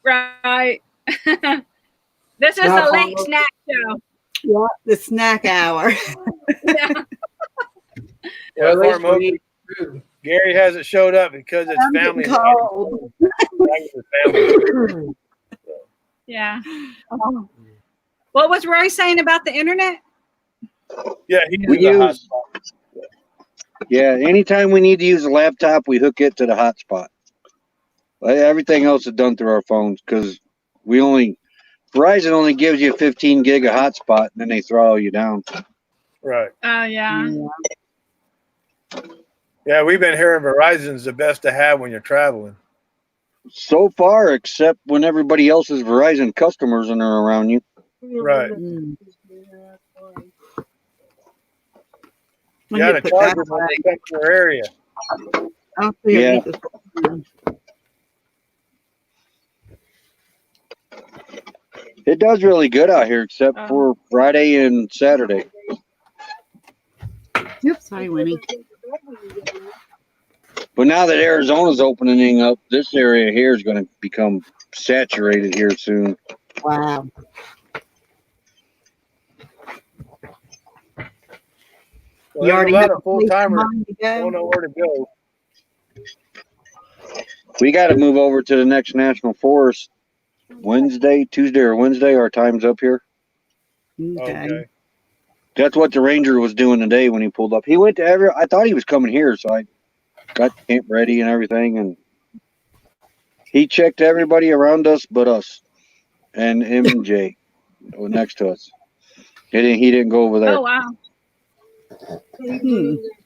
Right. This is No, a late snack show. Yeah, the snack hour. Yeah. Yeah, Well, at least Farm Oak, we eat food. Gary hasn't showed up because it's I'm family. getting cold. Family. Yeah. Oh. What was Roy saying about the internet? Yeah, he We uses a use, hotspot. yeah, anytime we need to use a laptop, we hook it to the hotspot. Everything else is done through our phones because Verizon only gives you 15 gig of hotspot, and then they throttle you down. Right. Oh, yeah. Yeah, we've been hearing Verizon's the best to have when you're traveling. So far, except when everybody else is Verizon customers and they're around you. Right. Mm. You got to charge them when they come to your area. Yeah. It does really good out here, except for Friday and Saturday. Oops, sorry, Winnie. But now that Arizona's opening up, this area here is going to become saturated here soon. Wow. Well, You already there's a lot have of full timers to go? don't know where to go. We got to move over to the next national forest Tuesday or Wednesday. Our time's up here. Okay. That's what the ranger was doing today when he pulled up. He went to I thought he was coming here, so I got the camp ready and everything, and he checked everybody around us but us and MJ next to us. He didn't go over there. Oh, wow.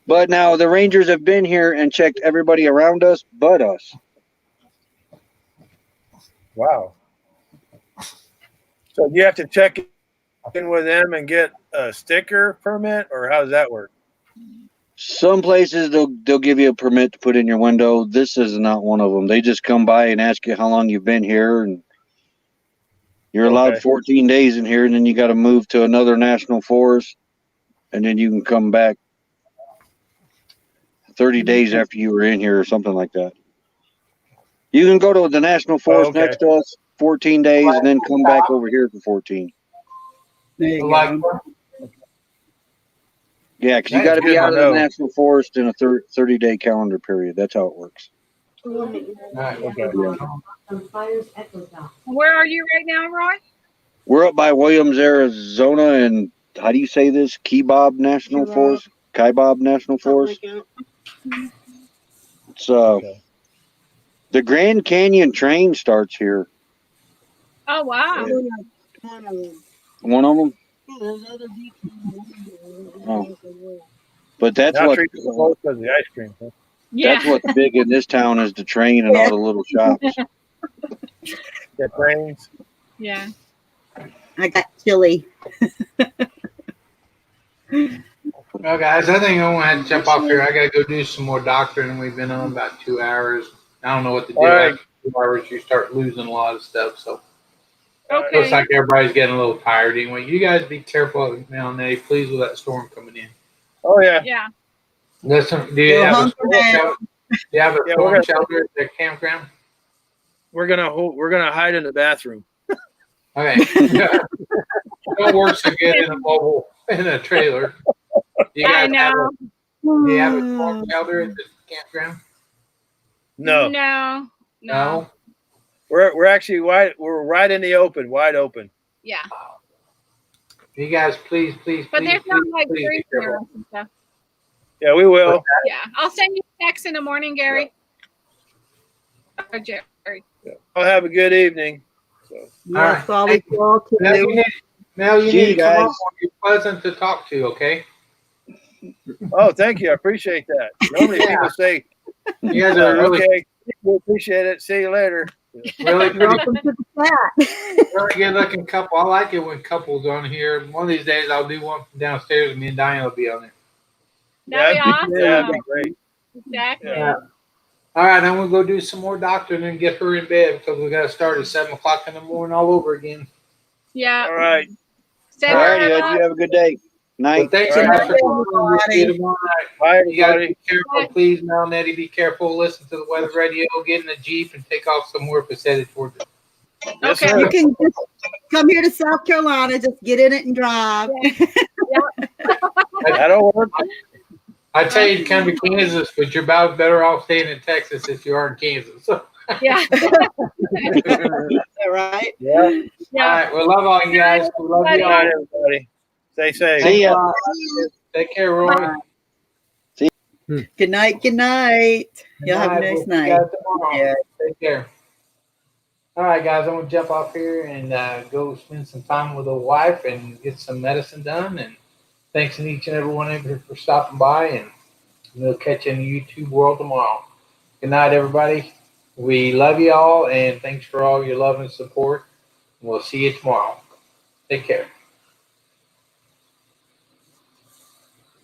But now the rangers have been here and checked everybody around us but us. Wow. So you have to check in with them and get a sticker permit, or how does that work? Some places they'll give you a permit to put in your window. This is not one of them. They just come by and ask you how long you've been here, and you're allowed 14 days in here, and then you got to move to another national forest, and then you can come back 30 days after you were in here or something like that. You can go to the national forest next to us 14 days and then come back over here for 14. There you go. Yeah, because you got to be out of the national forest in a 30-day calendar period. That's how it works. Where are you right now, Roy? We're up by Williams, Arizona, and how do you say this? Kaibab National Forest? Kaibab National Forest? It's the Grand Canyon train starts here. Oh, wow. One of them? Oh. But that's Not what the ice cream. Huh? Yeah. That's what's big in this town is the train and all the little shops. The trains. Yeah. I got chili. Well, guys, I think I'm gonna have to jump off here. I gotta go do some more doctoring. We've been on about 2 hours. I don't know what to do. All right. After 2 hours, you start losing a lot of stuff. So Okay. looks like everybody's getting a little tired anyway. You guys be careful now, Nettie, please, with that storm coming in. Oh yeah. Yeah. Listen, do you Go have a home storm for now. shelter? Do you have a Yeah, storm shelter at the campground? We're gonna hide in the bathroom. Okay. Don't work so good in a mobile in a trailer. You I guys have know. do you have a storm shelter at the campground? No. No. We're actually we're right in the open, wide open. Yeah. You guys, please, please, But please, there's not please, like please be trees near careful. us and stuff. Yeah, we will. Yeah. I'll send you a text in the morning, Gary. Or Jerry. I'll have a good evening. So. Yes, All all right. we all to Now do. you need See to you come guys. up when you're pleasant to talk to, okay? Oh, thank you. I appreciate that. Normally Yeah. people say, You guys are really, okay, we appreciate it. See you later. really pretty, Welcome to the chat. really good looking couple. I like it when couples on here. One of these days I'll do one from downstairs and me and Diane will be on it. That'd be awesome. Yeah, that'd be great. Exactly. Yeah. All right, I'm gonna go do some more doctoring and get her in bed because we gotta start at 7 o'clock in the morning all over again. Yeah. All right. Send All her righty, a Ed. You have a good day. Well, Night. thanks All guys right. for coming. We'll see you tomorrow night. Bye, You guys everybody. be careful, please. Mel, Nettie, be careful. Listen to the weather radio. Get in the Jeep and take off somewhere if it's headed towards it. Yes, Okay. sir. You can just come here to South Carolina, just get in it and drive. That'll work. I tell you to come to Kansas, but you're about better off staying in Texas if you are in Kansas. So, Yeah. All right. Yeah. all right, we love all you guys. We love you All right, all. everybody. Stay safe. See ya. Take care, Roy. Good night. Good night. Y'all have a We'll nice see you night. guys tomorrow. Yeah. Take care. All right, guys, I'm gonna jump off here and go spend some time with the wife and get some medicine done. And thanks to each and every one of you for stopping by. And we'll catch you in the YouTube world tomorrow. Good night, everybody. We love you all, and thanks for all your love and support. We'll see you tomorrow. Take care.